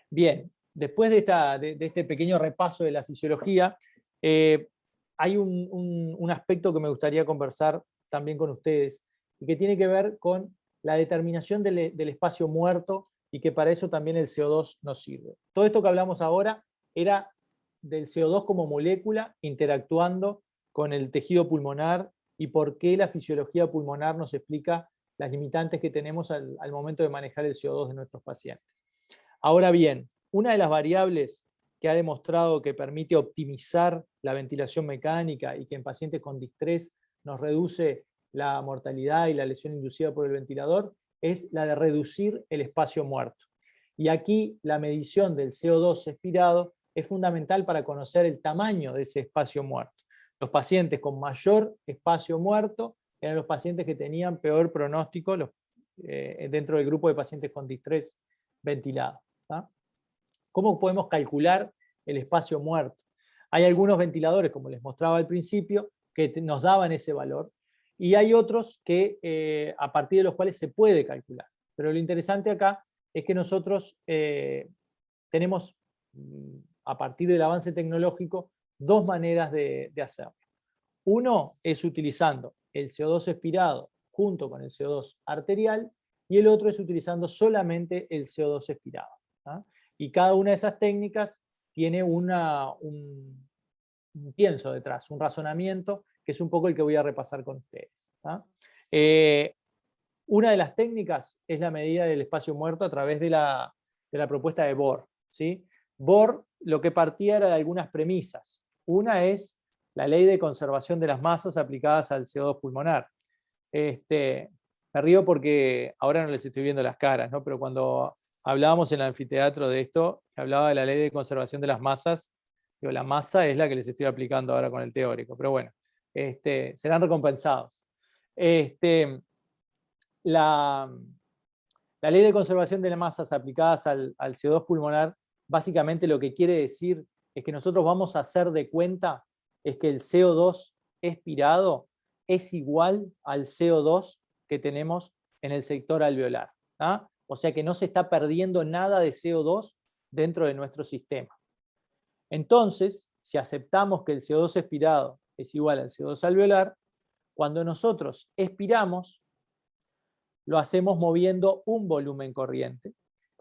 Bien, después de este pequeño repaso de la fisiología, hay un aspecto que me gustaría conversar también con ustedes y que tiene que ver con la determinación del espacio muerto y que para eso también el CO2 nos sirve. Todo esto que hablamos ahora era del CO2 como molécula interactuando con el tejido pulmonar y por qué la fisiología pulmonar nos explica las limitantes que tenemos al momento de manejar el CO2 de nuestros pacientes. Ahora bien, una de las variables que ha demostrado que permite optimizar la ventilación mecánica y que en pacientes con distrés nos reduce la mortalidad y la lesión inducida por el ventilador es la de reducir el espacio muerto. Y aquí la medición del CO2 expirado es fundamental para conocer el tamaño de ese espacio muerto. Los pacientes con mayor espacio muerto eran los pacientes que tenían peor pronóstico dentro del grupo de pacientes con distrés ventilado. ¿tá? ¿Cómo podemos calcular el espacio muerto? Hay algunos ventiladores, como les mostraba al principio, que nos daban ese valor, y hay otros que a partir de los cuales se puede calcular. Pero lo interesante acá es que nosotros tenemos, a partir del avance tecnológico, dos maneras de hacerlo. Uno es utilizando el CO2 expirado junto con el CO2 arterial, y el otro es utilizando solamente el CO2 expirado. ¿tá? Y cada una de esas técnicas tiene un pienso detrás, un razonamiento, que es un poco el que voy a repasar con ustedes. ¿tá? Una de las técnicas es la medida del espacio muerto a través de la propuesta de Bohr. ¿sí? Bohr lo que partía era de algunas premisas. Una es la ley de conservación de las masas aplicadas al CO2 pulmonar. Me río porque ahora no les estoy viendo las caras, ¿no? Pero cuando hablábamos en el anfiteatro de esto, hablaba de la ley de conservación de las masas, digo, la masa es la que les estoy aplicando ahora con el teórico, pero bueno, serán recompensados. La ley de conservación de las masas aplicadas al CO2 pulmonar, básicamente lo que quiere decir es que nosotros vamos a hacer de cuenta es que el CO2 expirado es igual al CO2 que tenemos en el sector alveolar. ¿tá? O sea que no se está perdiendo nada de CO2 dentro de nuestro sistema. Entonces, si aceptamos que el CO2 expirado es igual al CO2 alveolar, cuando nosotros expiramos, lo hacemos moviendo un volumen corriente.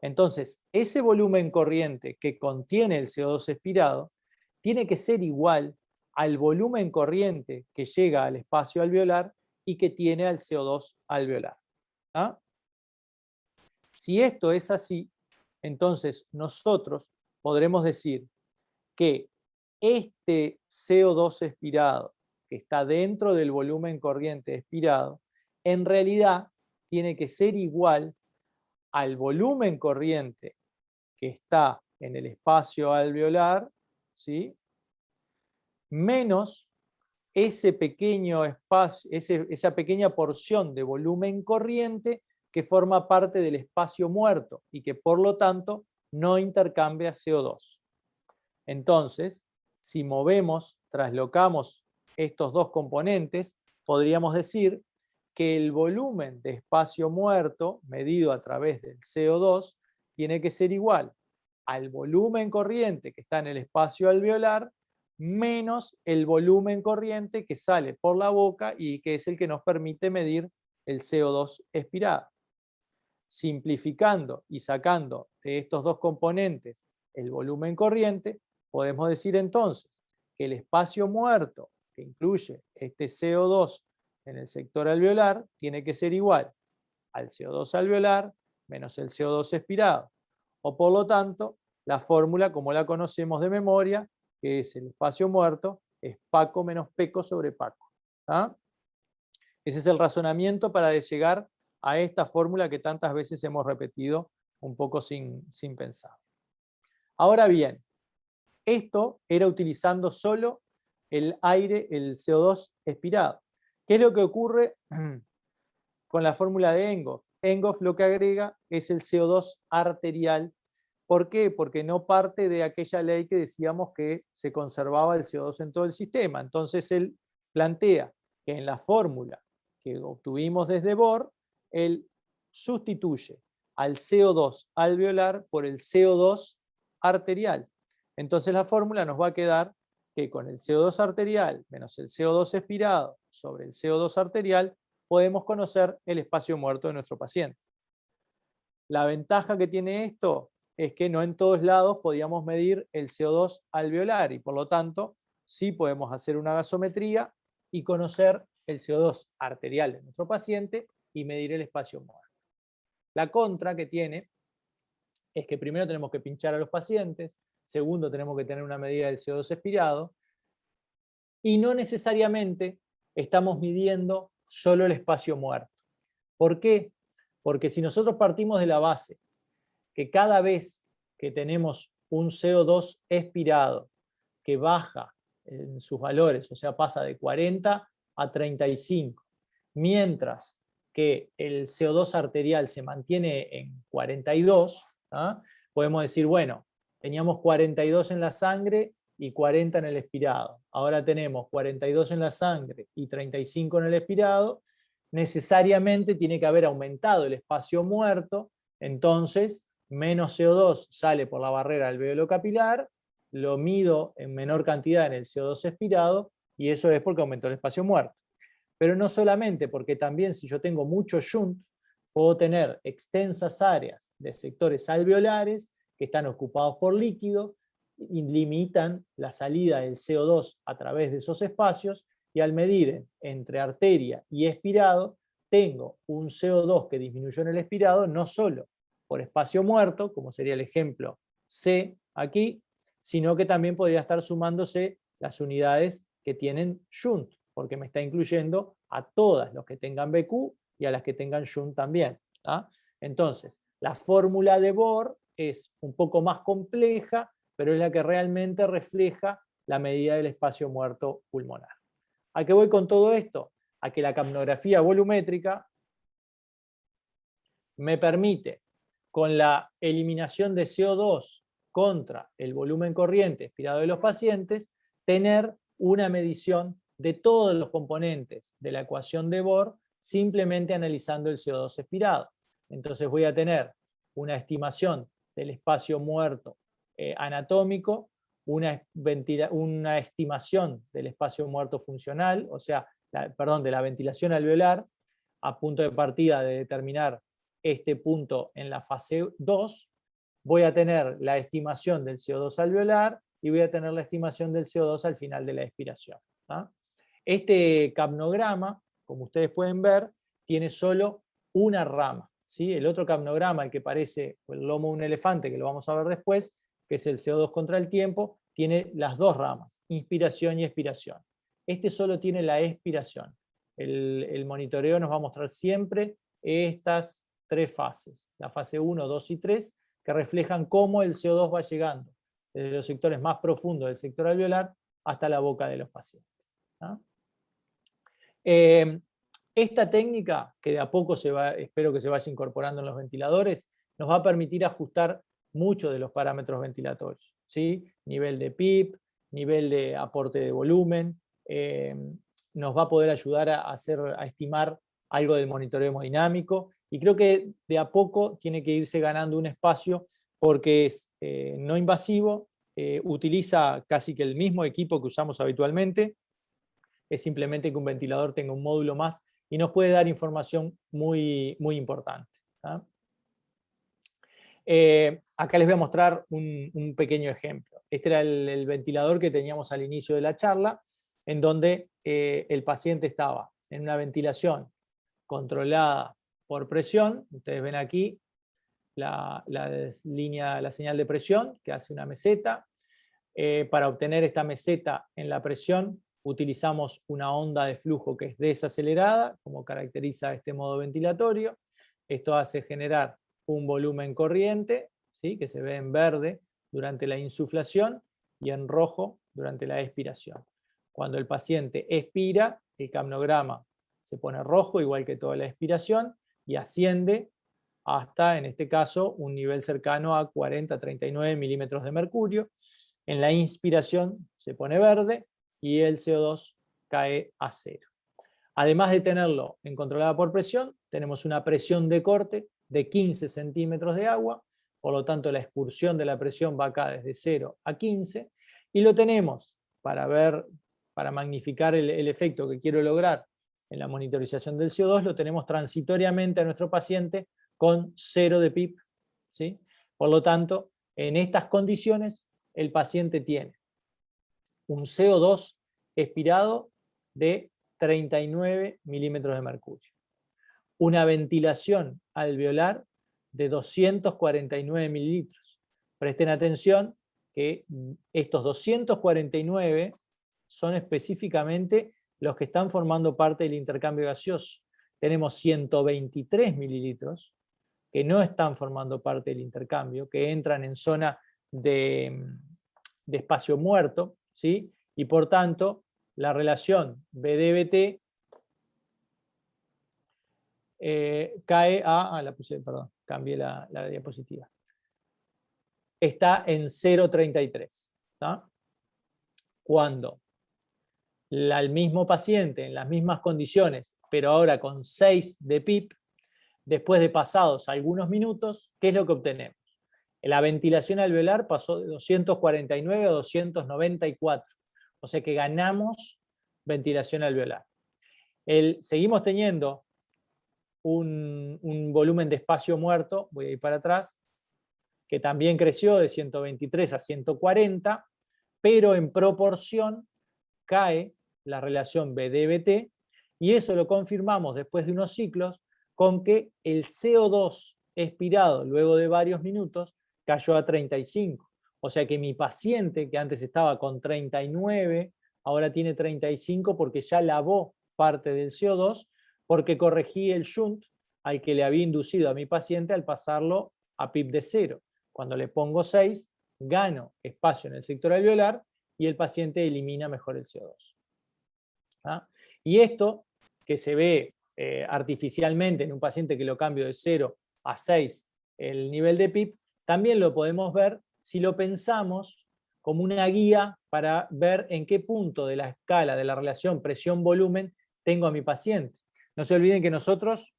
Entonces, ese volumen corriente que contiene el CO2 expirado tiene que ser igual al volumen corriente que llega al espacio alveolar y que tiene al CO2 alveolar. ¿ah? Si esto es así, entonces nosotros podremos decir que este CO2 expirado que está dentro del volumen corriente expirado, en realidad tiene que ser igual al volumen corriente que está en el espacio alveolar, ¿sí?, menos ese pequeño espacio, esa pequeña porción de volumen corriente que forma parte del espacio muerto y que por lo tanto no intercambia CO2. Entonces, si movemos, traslocamos estos dos componentes, podríamos decir que el volumen de espacio muerto medido a través del CO2 tiene que ser igual al volumen corriente que está en el espacio alveolar menos el volumen corriente que sale por la boca y que es el que nos permite medir el CO2 expirado. Simplificando y sacando de estos dos componentes el volumen corriente, podemos decir entonces que el espacio muerto que incluye este CO2 en el sector alveolar tiene que ser igual al CO2 alveolar menos el CO2 expirado. O por lo tanto, la fórmula como la conocemos de memoria, que es el espacio muerto, es Paco menos Peco sobre Paco. ¿Ah? Ese es el razonamiento para llegar a esta fórmula que tantas veces hemos repetido un poco sin pensar. Ahora bien, esto era utilizando solo el aire, el CO2 expirado. ¿Qué es lo que ocurre con la fórmula de Enghoff? Enghoff lo que agrega es el CO2 arterial. ¿Por qué? Porque no parte de aquella ley que decíamos que se conservaba el CO2 en todo el sistema. Entonces él plantea que en la fórmula que obtuvimos desde Bohr, él sustituye al CO2 alveolar por el CO2 arterial. Entonces la fórmula nos va a quedar que con el CO2 arterial menos el CO2 expirado sobre el CO2 arterial podemos conocer el espacio muerto de nuestro paciente. La ventaja que tiene esto es que no en todos lados podíamos medir el CO2 alveolar y por lo tanto sí podemos hacer una gasometría y conocer el CO2 arterial de nuestro paciente y medir el espacio muerto. La contra que tiene es que primero tenemos que pinchar a los pacientes, segundo tenemos que tener una medida del CO2 expirado y no necesariamente estamos midiendo solo el espacio muerto. ¿Por qué? Porque si nosotros partimos de la base que cada vez que tenemos un CO2 expirado que baja en sus valores, o sea, pasa de 40 a 35, mientras que el CO2 arterial se mantiene en 42, ¿ah? Podemos decir, bueno, teníamos 42 en la sangre y 40 en el expirado. Ahora tenemos 42 en la sangre y 35 en el expirado. Necesariamente tiene que haber aumentado el espacio muerto, entonces menos CO2 sale por la barrera alveolo capilar, lo mido en menor cantidad en el CO2 expirado y eso es porque aumentó el espacio muerto. Pero no solamente, porque también si yo tengo mucho shunt, puedo tener extensas áreas de sectores alveolares que están ocupados por líquido y limitan la salida del CO2 a través de esos espacios y al medir entre arteria y expirado tengo un CO2 que disminuyó en el expirado no solo por espacio muerto, como sería el ejemplo C aquí, sino que también podría estar sumándose las unidades que tienen shunt, porque me está incluyendo a todas los que tengan BQ y a las que tengan shunt también. ¿Ah? Entonces, la fórmula de Bohr es un poco más compleja, pero es la que realmente refleja la medida del espacio muerto pulmonar. ¿A qué voy con todo esto? A que la capnografía volumétrica me permite, con la eliminación de CO2 contra el volumen corriente expirado de los pacientes, tener una medición de todos los componentes de la ecuación de Bohr simplemente analizando el CO2 expirado. Entonces voy a tener una estimación del espacio muerto anatómico, una estimación del espacio muerto funcional, o sea, de la ventilación alveolar, a punto de partida de determinar este punto en la fase 2, voy a tener la estimación del CO2 alveolar y voy a tener la estimación del CO2 al final de la expiración. ¿Ah? Este capnograma, como ustedes pueden ver, tiene solo una rama. ¿Sí? El otro capnograma, el que parece el lomo de un elefante, que lo vamos a ver después, que es el CO2 contra el tiempo, tiene las dos ramas, inspiración y expiración. Este solo tiene la expiración. El monitoreo nos va a mostrar siempre estas tres fases, la fase 1, 2 y 3, que reflejan cómo el CO2 va llegando desde los sectores más profundos del sector alveolar hasta la boca de los pacientes, ¿no? Esta técnica, que de a poco espero que se vaya incorporando en los ventiladores, nos va a permitir ajustar muchos de los parámetros ventilatorios, ¿sí? Nivel de PIP, nivel de aporte de volumen, nos va a poder ayudar a estimar algo del monitoreo hemodinámico, y creo que de a poco tiene que irse ganando un espacio porque es no invasivo, utiliza casi que el mismo equipo que usamos habitualmente, es simplemente que un ventilador tenga un módulo más y nos puede dar información muy, muy importante, ¿tá? Acá les voy a mostrar un pequeño ejemplo. Este era el ventilador que teníamos al inicio de la charla, en donde el paciente estaba en una ventilación controlada por presión. Ustedes ven aquí la señal de presión que hace una meseta. Para obtener esta meseta en la presión utilizamos una onda de flujo que es desacelerada, como caracteriza este modo ventilatorio. Esto hace generar un volumen corriente, ¿sí?, que se ve en verde durante la insuflación y en rojo durante la expiración. Cuando el paciente expira, el capnograma se pone rojo, igual que toda la expiración, y asciende hasta, en este caso, un nivel cercano a 40-39 milímetros de mercurio. En la inspiración se pone verde y el CO2 cae a cero. Además de tenerlo en controlada por presión, tenemos una presión de corte de 15 centímetros de agua, por lo tanto la excursión de la presión va acá desde 0 a 15, y lo tenemos para magnificar el efecto que quiero lograr en la monitorización del CO2, lo tenemos transitoriamente a nuestro paciente con 0 de PIP, ¿sí? Por lo tanto, en estas condiciones, el paciente tiene un CO2 expirado de 39 milímetros de mercurio, una ventilación alveolar de 249 mililitros. Presten atención que estos 249 son específicamente los que están formando parte del intercambio gaseoso. Tenemos 123 mililitros que no están formando parte del intercambio, que entran en zona de espacio muerto, ¿sí? Y por tanto, la relación BDBT cae a... perdón, cambié la diapositiva. Está en 0,33. Cuando el mismo paciente, en las mismas condiciones, pero ahora con 6 de PIP, después de pasados algunos minutos, ¿qué es lo que obtenemos? La ventilación alveolar pasó de 249 a 294, o sea que ganamos ventilación alveolar. Seguimos teniendo un volumen de espacio muerto, voy a ir para atrás, que también creció de 123 a 140, pero en proporción cae la relación BD-BT, y eso lo confirmamos después de unos ciclos con que el CO2 expirado luego de varios minutos cayó a 35. O sea que mi paciente, que antes estaba con 39, ahora tiene 35 porque ya lavó parte del CO2, porque corregí el shunt al que le había inducido a mi paciente al pasarlo a PIP de 0. Cuando le pongo 6, gano espacio en el sector alveolar y el paciente elimina mejor el CO2. ¿Ah? Y esto, que se ve artificialmente en un paciente que lo cambio de 0 a 6 el nivel de PIP, también lo podemos ver si lo pensamos como una guía para ver en qué punto de la escala de la relación presión-volumen tengo a mi paciente. No se olviden que nosotros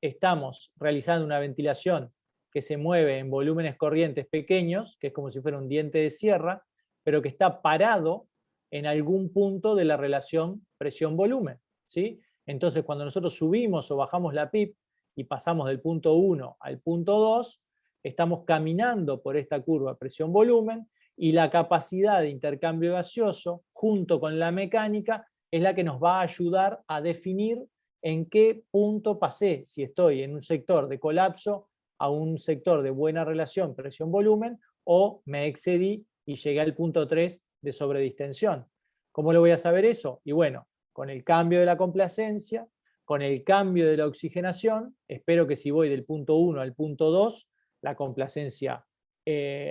estamos realizando una ventilación que se mueve en volúmenes corrientes pequeños, que es como si fuera un diente de sierra, pero que está parado en algún punto de la relación presión-volumen, ¿sí? Entonces, cuando nosotros subimos o bajamos la PIP y pasamos del punto 1 al punto 2, estamos caminando por esta curva presión-volumen, y la capacidad de intercambio gaseoso, junto con la mecánica, es la que nos va a ayudar a definir en qué punto pasé, si estoy en un sector de colapso a un sector de buena relación presión-volumen, o me excedí y llegué al punto 3 de sobredistensión. ¿Cómo lo voy a saber eso? Y bueno, con el cambio de la complacencia, con el cambio de la oxigenación, espero que si voy del punto 1 al punto 2, la complacencia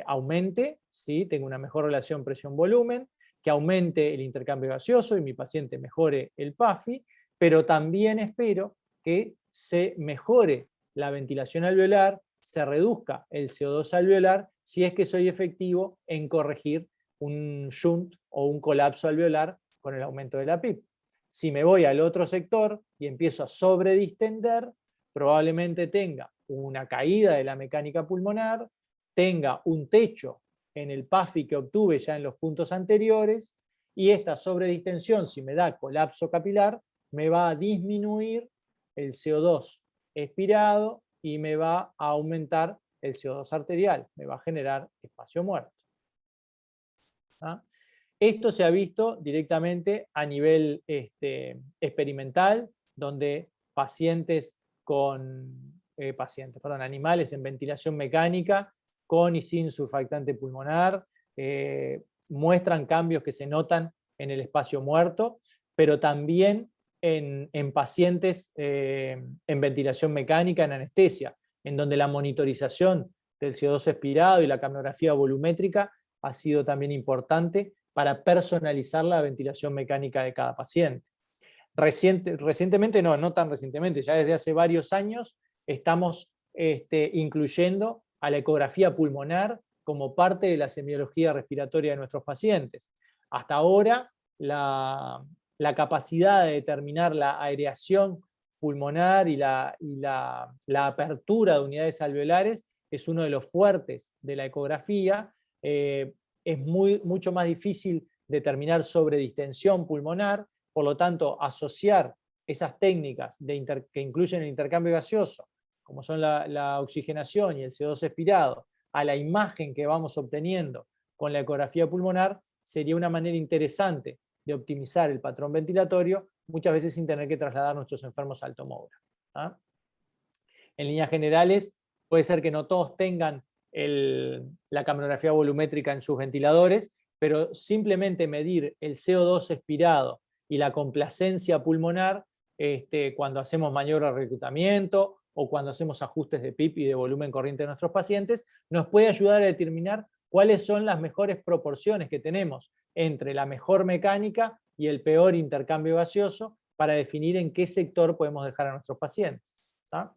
aumente, ¿sí? Tenga una mejor relación presión-volumen, que aumente el intercambio gaseoso y mi paciente mejore el PAFI, pero también espero que se mejore la ventilación alveolar, se reduzca el CO2 alveolar, si es que soy efectivo en corregir un shunt o un colapso alveolar con el aumento de la PIP. Si me voy al otro sector y empiezo a sobredistender, probablemente tenga una caída de la mecánica pulmonar, tenga un techo en el PAFI que obtuve ya en los puntos anteriores, y esta sobredistensión, si me da colapso capilar, me va a disminuir el CO2 expirado y me va a aumentar el CO2 arterial, me va a generar espacio muerto. ¿Ah? Esto se ha visto directamente a nivel experimental, donde animales en ventilación mecánica, con y sin surfactante pulmonar, muestran cambios que se notan en el espacio muerto, pero también en pacientes en ventilación mecánica, en anestesia, en donde la monitorización del CO2 expirado y la capnografía volumétrica ha sido también importante para personalizar la ventilación mecánica de cada paciente. Recientemente, no tan recientemente, ya desde hace varios años estamos incluyendo a la ecografía pulmonar como parte de la semiología respiratoria de nuestros pacientes. Hasta ahora, la capacidad de determinar la aireación pulmonar y la apertura de unidades alveolares es uno de los fuertes de la ecografía. Es mucho más difícil determinar sobredistensión pulmonar, por lo tanto, asociar esas técnicas que incluyen el intercambio gaseoso, como son la oxigenación y el CO2 expirado, a la imagen que vamos obteniendo con la ecografía pulmonar, sería una manera interesante de optimizar el patrón ventilatorio, muchas veces sin tener que trasladar a nuestros enfermos al tomógrafo. ¿Ah? En líneas generales, puede ser que no todos tengan la capnografía volumétrica en sus ventiladores, pero simplemente medir el CO2 expirado y la complacencia pulmonar cuando hacemos maniobras de reclutamiento o cuando hacemos ajustes de PIP y de volumen corriente de nuestros pacientes, nos puede ayudar a determinar cuáles son las mejores proporciones que tenemos entre la mejor mecánica y el peor intercambio gaseoso para definir en qué sector podemos dejar a nuestros pacientes. ¿Tá?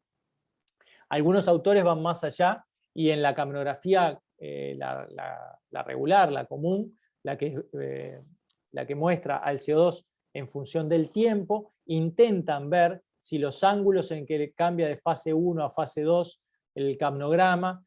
Algunos autores van más allá y en la capnografía, la regular, la común, la que muestra al CO2 en función del tiempo, intentan ver si los ángulos en que cambia de fase 1 a fase 2 el capnograma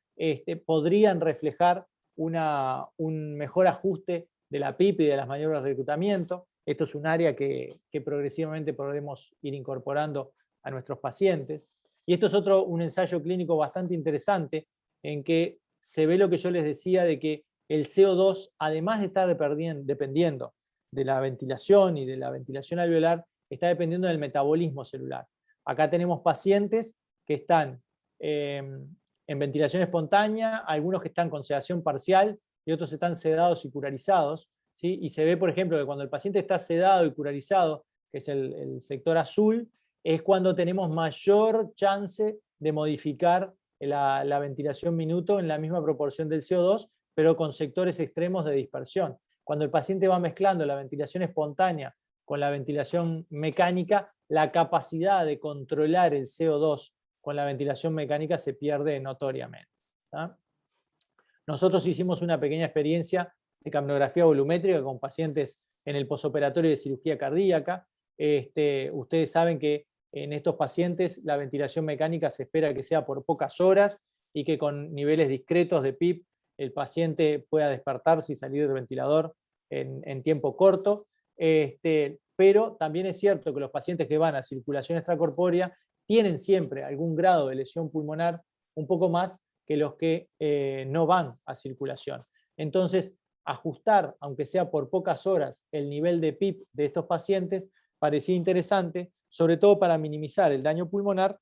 podrían reflejar un mejor ajuste de la PIP y de las maniobras de reclutamiento. Esto es un área que progresivamente podremos ir incorporando a nuestros pacientes. Y esto es un ensayo clínico bastante interesante en que se ve lo que yo les decía de que el CO2, además de estar dependiendo de la ventilación y de la ventilación alveolar, está dependiendo del metabolismo celular. Acá tenemos pacientes que están en ventilación espontánea, algunos que están con sedación parcial y otros están sedados y curarizados, ¿sí? Y se ve, por ejemplo, que cuando el paciente está sedado y curarizado, que es el sector azul, es cuando tenemos mayor chance de modificar la ventilación minuto en la misma proporción del CO2, pero con sectores extremos de dispersión. Cuando el paciente va mezclando la ventilación espontánea con la ventilación mecánica, la capacidad de controlar el CO2 con la ventilación mecánica se pierde notoriamente. ¿Tá? Nosotros hicimos una pequeña experiencia de capnografía volumétrica con pacientes en el posoperatorio de cirugía cardíaca. Ustedes saben que en estos pacientes la ventilación mecánica se espera que sea por pocas horas y que con niveles discretos de PIP el paciente pueda despertarse y salir del ventilador en tiempo corto. Pero también es cierto que los pacientes que van a circulación extracorpórea tienen siempre algún grado de lesión pulmonar un poco más que los que no van a circulación. Entonces, ajustar, aunque sea por pocas horas, el nivel de PIP de estos pacientes parecía interesante, sobre todo para minimizar el daño pulmonar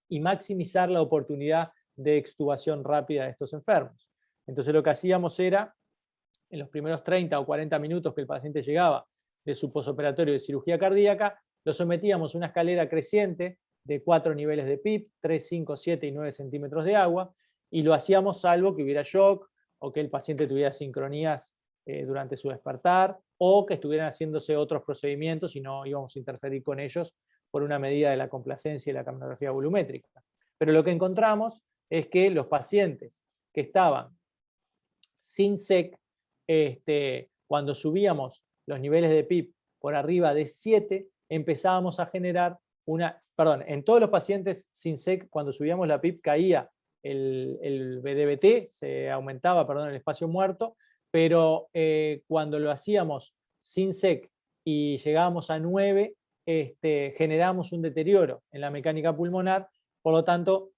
y maximizar la oportunidad de extubación rápida de estos enfermos. Entonces lo que hacíamos era, en los primeros 30 o 40 minutos que el paciente llegaba de su posoperatorio de cirugía cardíaca, lo sometíamos a una escalera creciente de 4 niveles de PIP, 3, 5, 7 y 9 centímetros de agua, y lo hacíamos salvo que hubiera shock, o que el paciente tuviera sincronías durante su despertar, o que estuvieran haciéndose otros procedimientos y no íbamos a interferir con ellos por una medida de la complacencia y la capnografía volumétrica. Pero lo que encontramos es que los pacientes que estaban sin SEC, cuando subíamos los niveles de PIP por arriba de 7, empezábamos a generar en todos los pacientes sin SEC, cuando subíamos la PIP caía el BDBT, se aumentaba, el espacio muerto, pero cuando lo hacíamos sin SEC y llegábamos a 9, generábamos un deterioro en la mecánica pulmonar. Por lo tanto,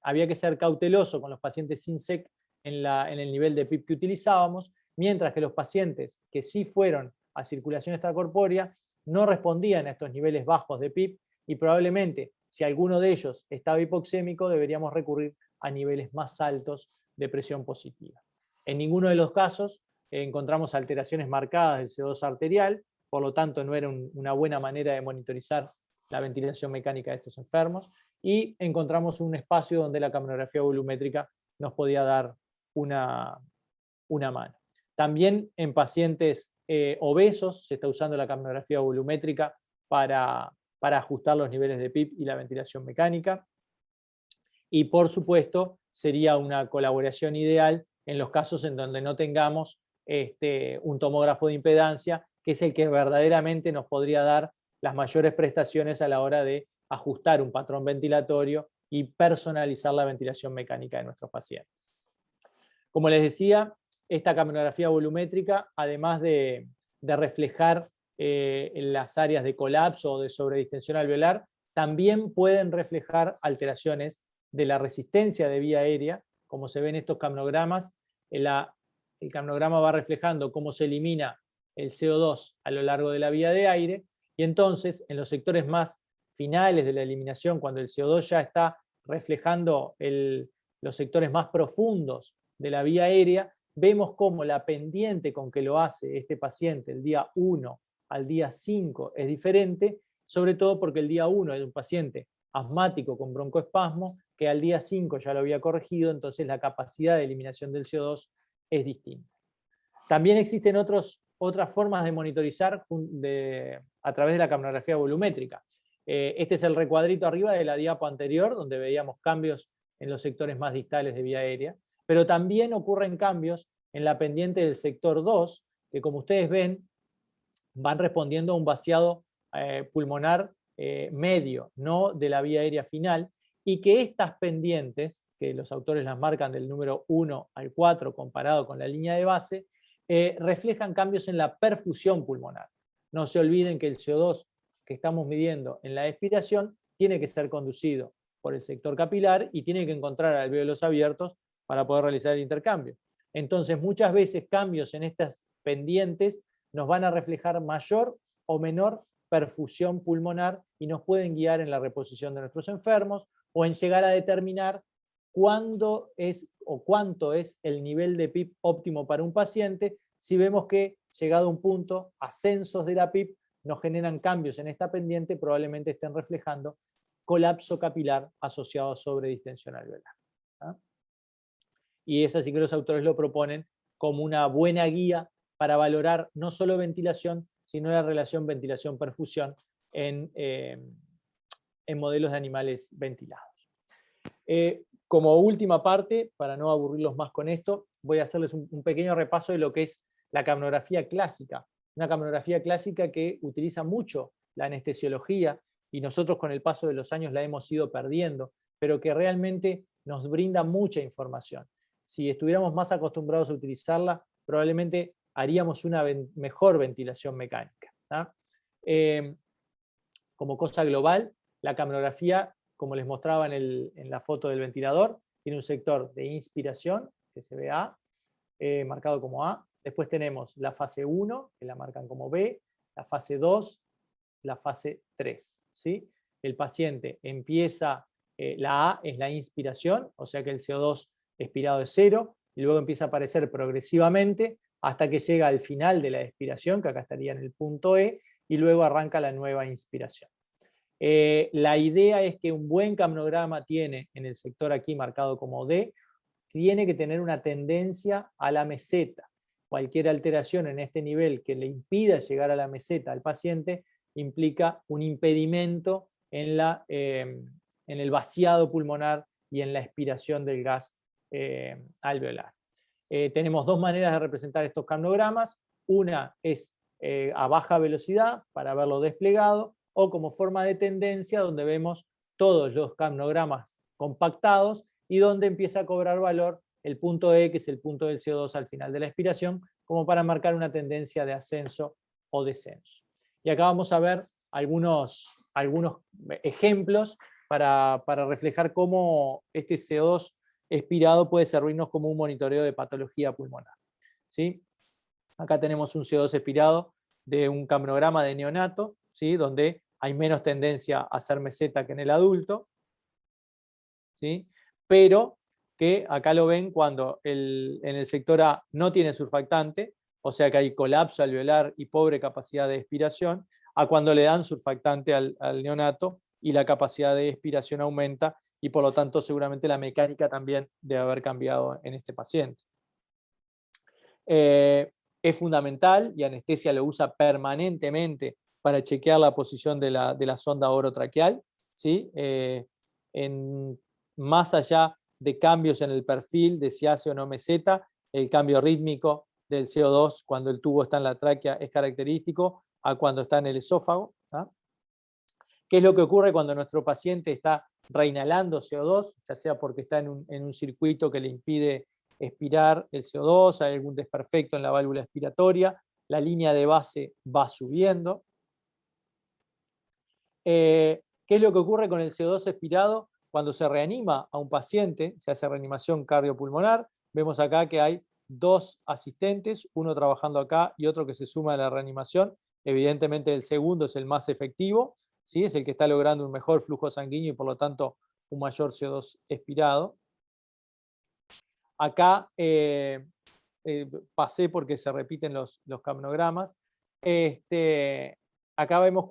había que ser cauteloso con los pacientes sin SEC en el nivel de PIP que utilizábamos, mientras que los pacientes que sí fueron a circulación extracorpórea no respondían a estos niveles bajos de PIP, y probablemente, si alguno de ellos estaba hipoxémico, deberíamos recurrir a niveles más altos de presión positiva. En ninguno de los casos encontramos alteraciones marcadas del CO2 arterial, por lo tanto no era una buena manera de monitorizar la ventilación mecánica de estos enfermos, y encontramos un espacio donde la capnografía volumétrica nos podía dar una mano. También en pacientes obesos se está usando la capnografía volumétrica para ajustar los niveles de PIP y la ventilación mecánica. Y por supuesto sería una colaboración ideal en los casos en donde no tengamos un tomógrafo de impedancia, que es el que verdaderamente nos podría dar las mayores prestaciones a la hora de ajustar un patrón ventilatorio y personalizar la ventilación mecánica de nuestros pacientes. Como les decía, esta capnografía volumétrica, además de reflejar en las áreas de colapso o de sobredistensión alveolar, también pueden reflejar alteraciones de la resistencia de vía aérea, como se ven en estos capnogramas. El capnograma va reflejando cómo se elimina el CO2 a lo largo de la vía de aire, y entonces en los sectores más finales de la eliminación, cuando el CO2 ya está reflejando los sectores más profundos de la vía aérea, vemos cómo la pendiente con que lo hace este paciente el día 1 al día 5 es diferente, sobre todo porque el día 1 es un paciente asmático con broncoespasmo, que al día 5 ya lo había corregido, entonces la capacidad de eliminación del CO2 es distinta. También existen otras formas de monitorizar a través de la capnografía volumétrica. Este es el recuadrito arriba de la diapo anterior, donde veíamos cambios en los sectores más distales de vía aérea, pero también ocurren cambios en la pendiente del sector 2, que como ustedes ven, van respondiendo a un vaciado pulmonar medio, no de la vía aérea final, y que estas pendientes, que los autores las marcan del número 1 al 4 comparado con la línea de base, reflejan cambios en la perfusión pulmonar. No se olviden que el CO2 que estamos midiendo en la expiración tiene que ser conducido por el sector capilar y tiene que encontrar alvéolos abiertos para poder realizar el intercambio. Entonces, muchas veces cambios en estas pendientes nos van a reflejar mayor o menor perfusión pulmonar y nos pueden guiar en la reposición de nuestros enfermos o en llegar a determinar cuándo es o cuánto es el nivel de PIP óptimo para un paciente, si vemos que, llegado a un punto, ascensos de la PIP nos generan cambios en esta pendiente, probablemente estén reflejando colapso capilar asociado a sobredistensión alveolar. Y es así que los autores lo proponen como una buena guía para valorar no solo ventilación, sino la relación ventilación-perfusión en modelos de animales ventilados. Como última parte, para no aburrirlos más con esto, voy a hacerles un pequeño repaso de lo que es la capnografía clásica. Una capnografía clásica que utiliza mucho la anestesiología, y nosotros con el paso de los años la hemos ido perdiendo, pero que realmente nos brinda mucha información. Si estuviéramos más acostumbrados a utilizarla, probablemente haríamos una mejor ventilación mecánica. Como cosa global, la capnografía, como les mostraba en la foto del ventilador, tiene un sector de inspiración, que se ve A, marcado como A. Después tenemos la fase 1, que la marcan como B, la fase 2, la fase 3. ¿Sí? El paciente empieza, la A es la inspiración, o sea que el CO2 expirado es 0, y luego empieza a aparecer progresivamente hasta que llega al final de la expiración, que acá estaría en el punto E, y luego arranca la nueva inspiración. La idea es que un buen capnograma tiene, en el sector aquí marcado como D, tiene que tener una tendencia a la meseta. Cualquier alteración en este nivel que le impida llegar a la meseta al paciente implica un impedimento en el vaciado pulmonar y en la expiración del gas alveolar. Tenemos dos maneras de representar estos capnogramas. Una es a baja velocidad, para verlo desplegado, o como forma de tendencia, donde vemos todos los capnogramas compactados y donde empieza a cobrar valor el punto E, que es el punto del CO2 al final de la expiración, como para marcar una tendencia de ascenso o descenso. Y acá vamos a ver algunos ejemplos para reflejar cómo este CO2 expirado puede servirnos como un monitoreo de patología pulmonar. ¿Sí? Acá tenemos un CO2 expirado de un capnograma de neonato, ¿sí? Donde hay menos tendencia a hacer meseta que en el adulto, ¿sí? Pero que acá lo ven cuando en el sector A no tiene surfactante, o sea que hay colapso alveolar y pobre capacidad de expiración, a cuando le dan surfactante al neonato y la capacidad de expiración aumenta y por lo tanto seguramente la mecánica también debe haber cambiado en este paciente. Es fundamental, y anestesia lo usa permanentemente para chequear la posición de la sonda orotraqueal, ¿sí? Más allá de cambios en el perfil de si hace o no meseta, el cambio rítmico del CO2 cuando el tubo está en la tráquea es característico a cuando está en el esófago. ¿Ah? ¿Qué es lo que ocurre cuando nuestro paciente está reinhalando CO2, ya sea porque está en un circuito que le impide expirar el CO2, hay algún desperfecto en la válvula expiratoria, la línea de base va subiendo? ¿Qué es lo que ocurre con el CO2 expirado cuando se reanima a un paciente? Se hace reanimación cardiopulmonar. Vemos acá que hay dos asistentes, uno trabajando acá y otro que se suma a la reanimación. Evidentemente el segundo es el más efectivo, ¿sí? Es el que está logrando un mejor flujo sanguíneo y por lo tanto un mayor CO2 expirado. Acá pasé porque se repiten los capnogramas. Acá vemos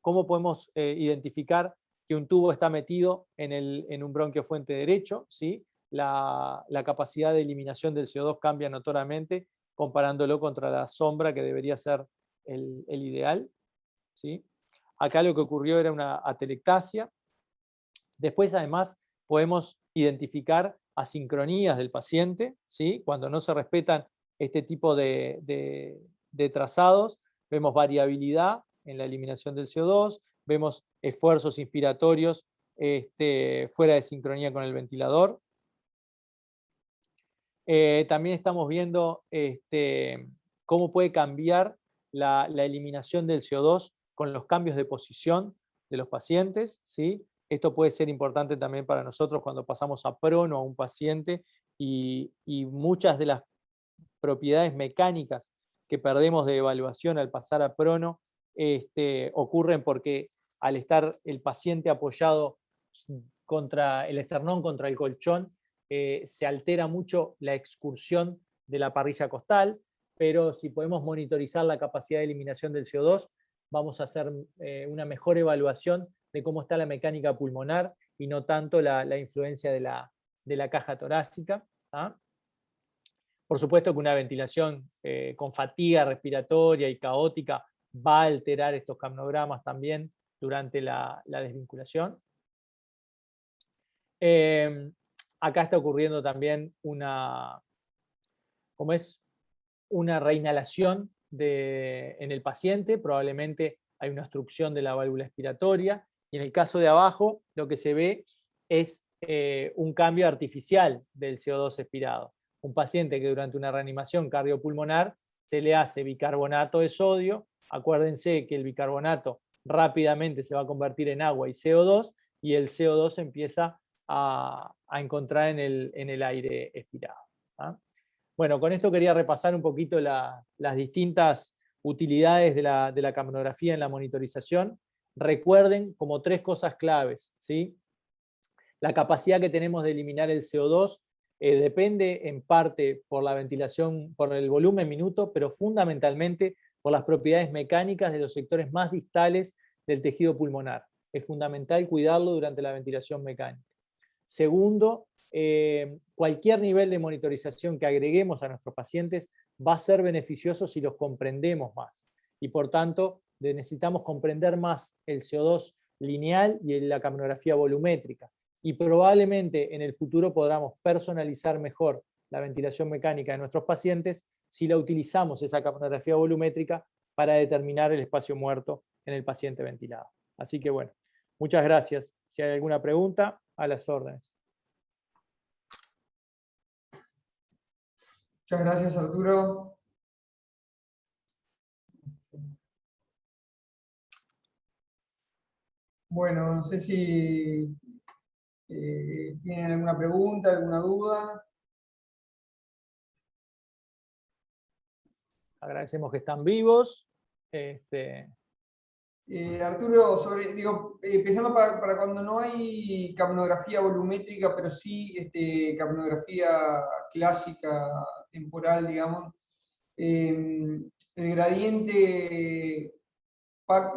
cómo podemos identificar que un tubo está metido en un bronquio fuente derecho, ¿sí? La capacidad de eliminación del CO2 cambia notoriamente comparándolo contra la sombra, que debería ser el ideal, ¿sí? Acá lo que ocurrió era una atelectasia. Después, además, podemos identificar asincronías del paciente, ¿sí? Cuando no se respetan este tipo de trazados, vemos variabilidad en la eliminación del CO2, vemos esfuerzos inspiratorios fuera de sincronía con el ventilador. También estamos viendo cómo puede cambiar la eliminación del CO2 con los cambios de posición de los pacientes, ¿sí? Esto puede ser importante también para nosotros cuando pasamos a prono a un paciente y muchas de las propiedades mecánicas que perdemos de evaluación al pasar a prono ocurren porque al estar el paciente apoyado contra el esternón, contra el colchón, se altera mucho la excursión de la parrilla costal, pero si podemos monitorizar la capacidad de eliminación del CO2, vamos a hacer una mejor evaluación de cómo está la mecánica pulmonar y no tanto la influencia de la caja torácica. ¿Ah? Por supuesto que una ventilación con fatiga respiratoria y caótica va a alterar estos capnogramas también durante la desvinculación. Acá está ocurriendo también una reinhalación en el paciente, probablemente hay una obstrucción de la válvula expiratoria, y en el caso de abajo lo que se ve es un cambio artificial del CO2 expirado. Un paciente que durante una reanimación cardiopulmonar se le hace bicarbonato de sodio, acuérdense que el bicarbonato rápidamente se va a convertir en agua y CO2, y el CO2 empieza a encontrar en el aire expirado. ¿Ah? Bueno, con esto quería repasar un poquito las distintas utilidades de la capnografía en la monitorización. Recuerden como tres cosas claves, ¿sí? La capacidad que tenemos de eliminar el CO2 depende en parte por la ventilación, por el volumen minuto, pero fundamentalmente por las propiedades mecánicas de los sectores más distales del tejido pulmonar. es fundamental cuidarlo durante la ventilación mecánica. Segundo, cualquier nivel de monitorización que agreguemos a nuestros pacientes va a ser beneficioso si los comprendemos más. Y por tanto, necesitamos comprender más el CO2 lineal y la capnografía volumétrica. Y probablemente en el futuro podamos personalizar mejor la ventilación mecánica de nuestros pacientes si la utilizamos, esa capnografía volumétrica, para determinar el espacio muerto en el paciente ventilado. Así que bueno, muchas gracias. Si hay alguna pregunta, a las órdenes. Muchas gracias, Arturo. Bueno, no sé si tienen alguna pregunta, alguna duda. Agradecemos que están vivos. Arturo, pensando para cuando no hay capnografía volumétrica, pero sí capnografía clásica, temporal, digamos, el gradiente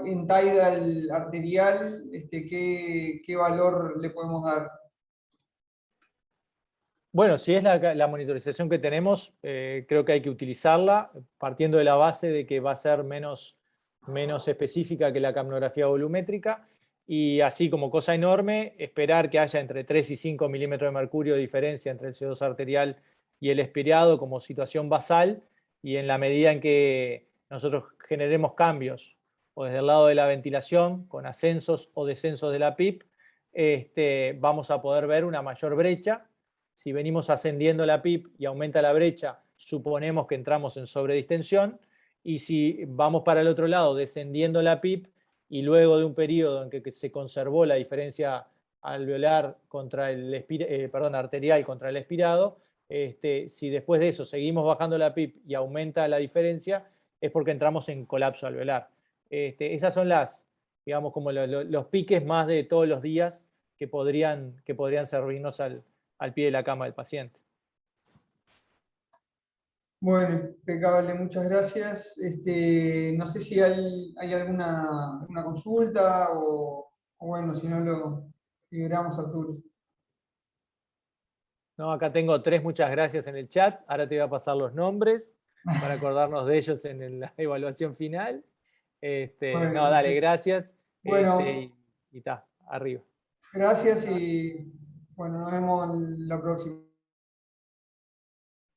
en tidal arterial, ¿qué valor le podemos dar? Bueno, si es la monitorización que tenemos, creo que hay que utilizarla, partiendo de la base de que va a ser menos específica que la capnografía volumétrica, y así como cosa enorme, esperar que haya entre 3 y 5 milímetros de mercurio de diferencia entre el CO2 arterial y el expirado como situación basal, y en la medida en que nosotros generemos cambios, o desde el lado de la ventilación, con ascensos o descensos de la PIP, vamos a poder ver una mayor brecha. Si venimos ascendiendo la PIP y aumenta la brecha, suponemos que entramos en sobredistensión, y si vamos para el otro lado descendiendo la PIP y luego de un periodo en que se conservó la diferencia alveolar contra arterial contra el expirado, si después de eso seguimos bajando la PIP y aumenta la diferencia, es porque entramos en colapso alveolar. Esas son digamos, como los piques más de todos los días que podrían servirnos al pie de la cama del paciente. Bueno, impecable, muchas gracias. No sé si hay alguna consulta o bueno, si no lo liberamos, Arturo. No, acá tengo 3 muchas gracias en el chat. Ahora te voy a pasar los nombres para acordarnos de ellos en la evaluación final. Bueno, No, dale, gracias. bueno, Y está, arriba. gracias y bueno, nos vemos la próxima.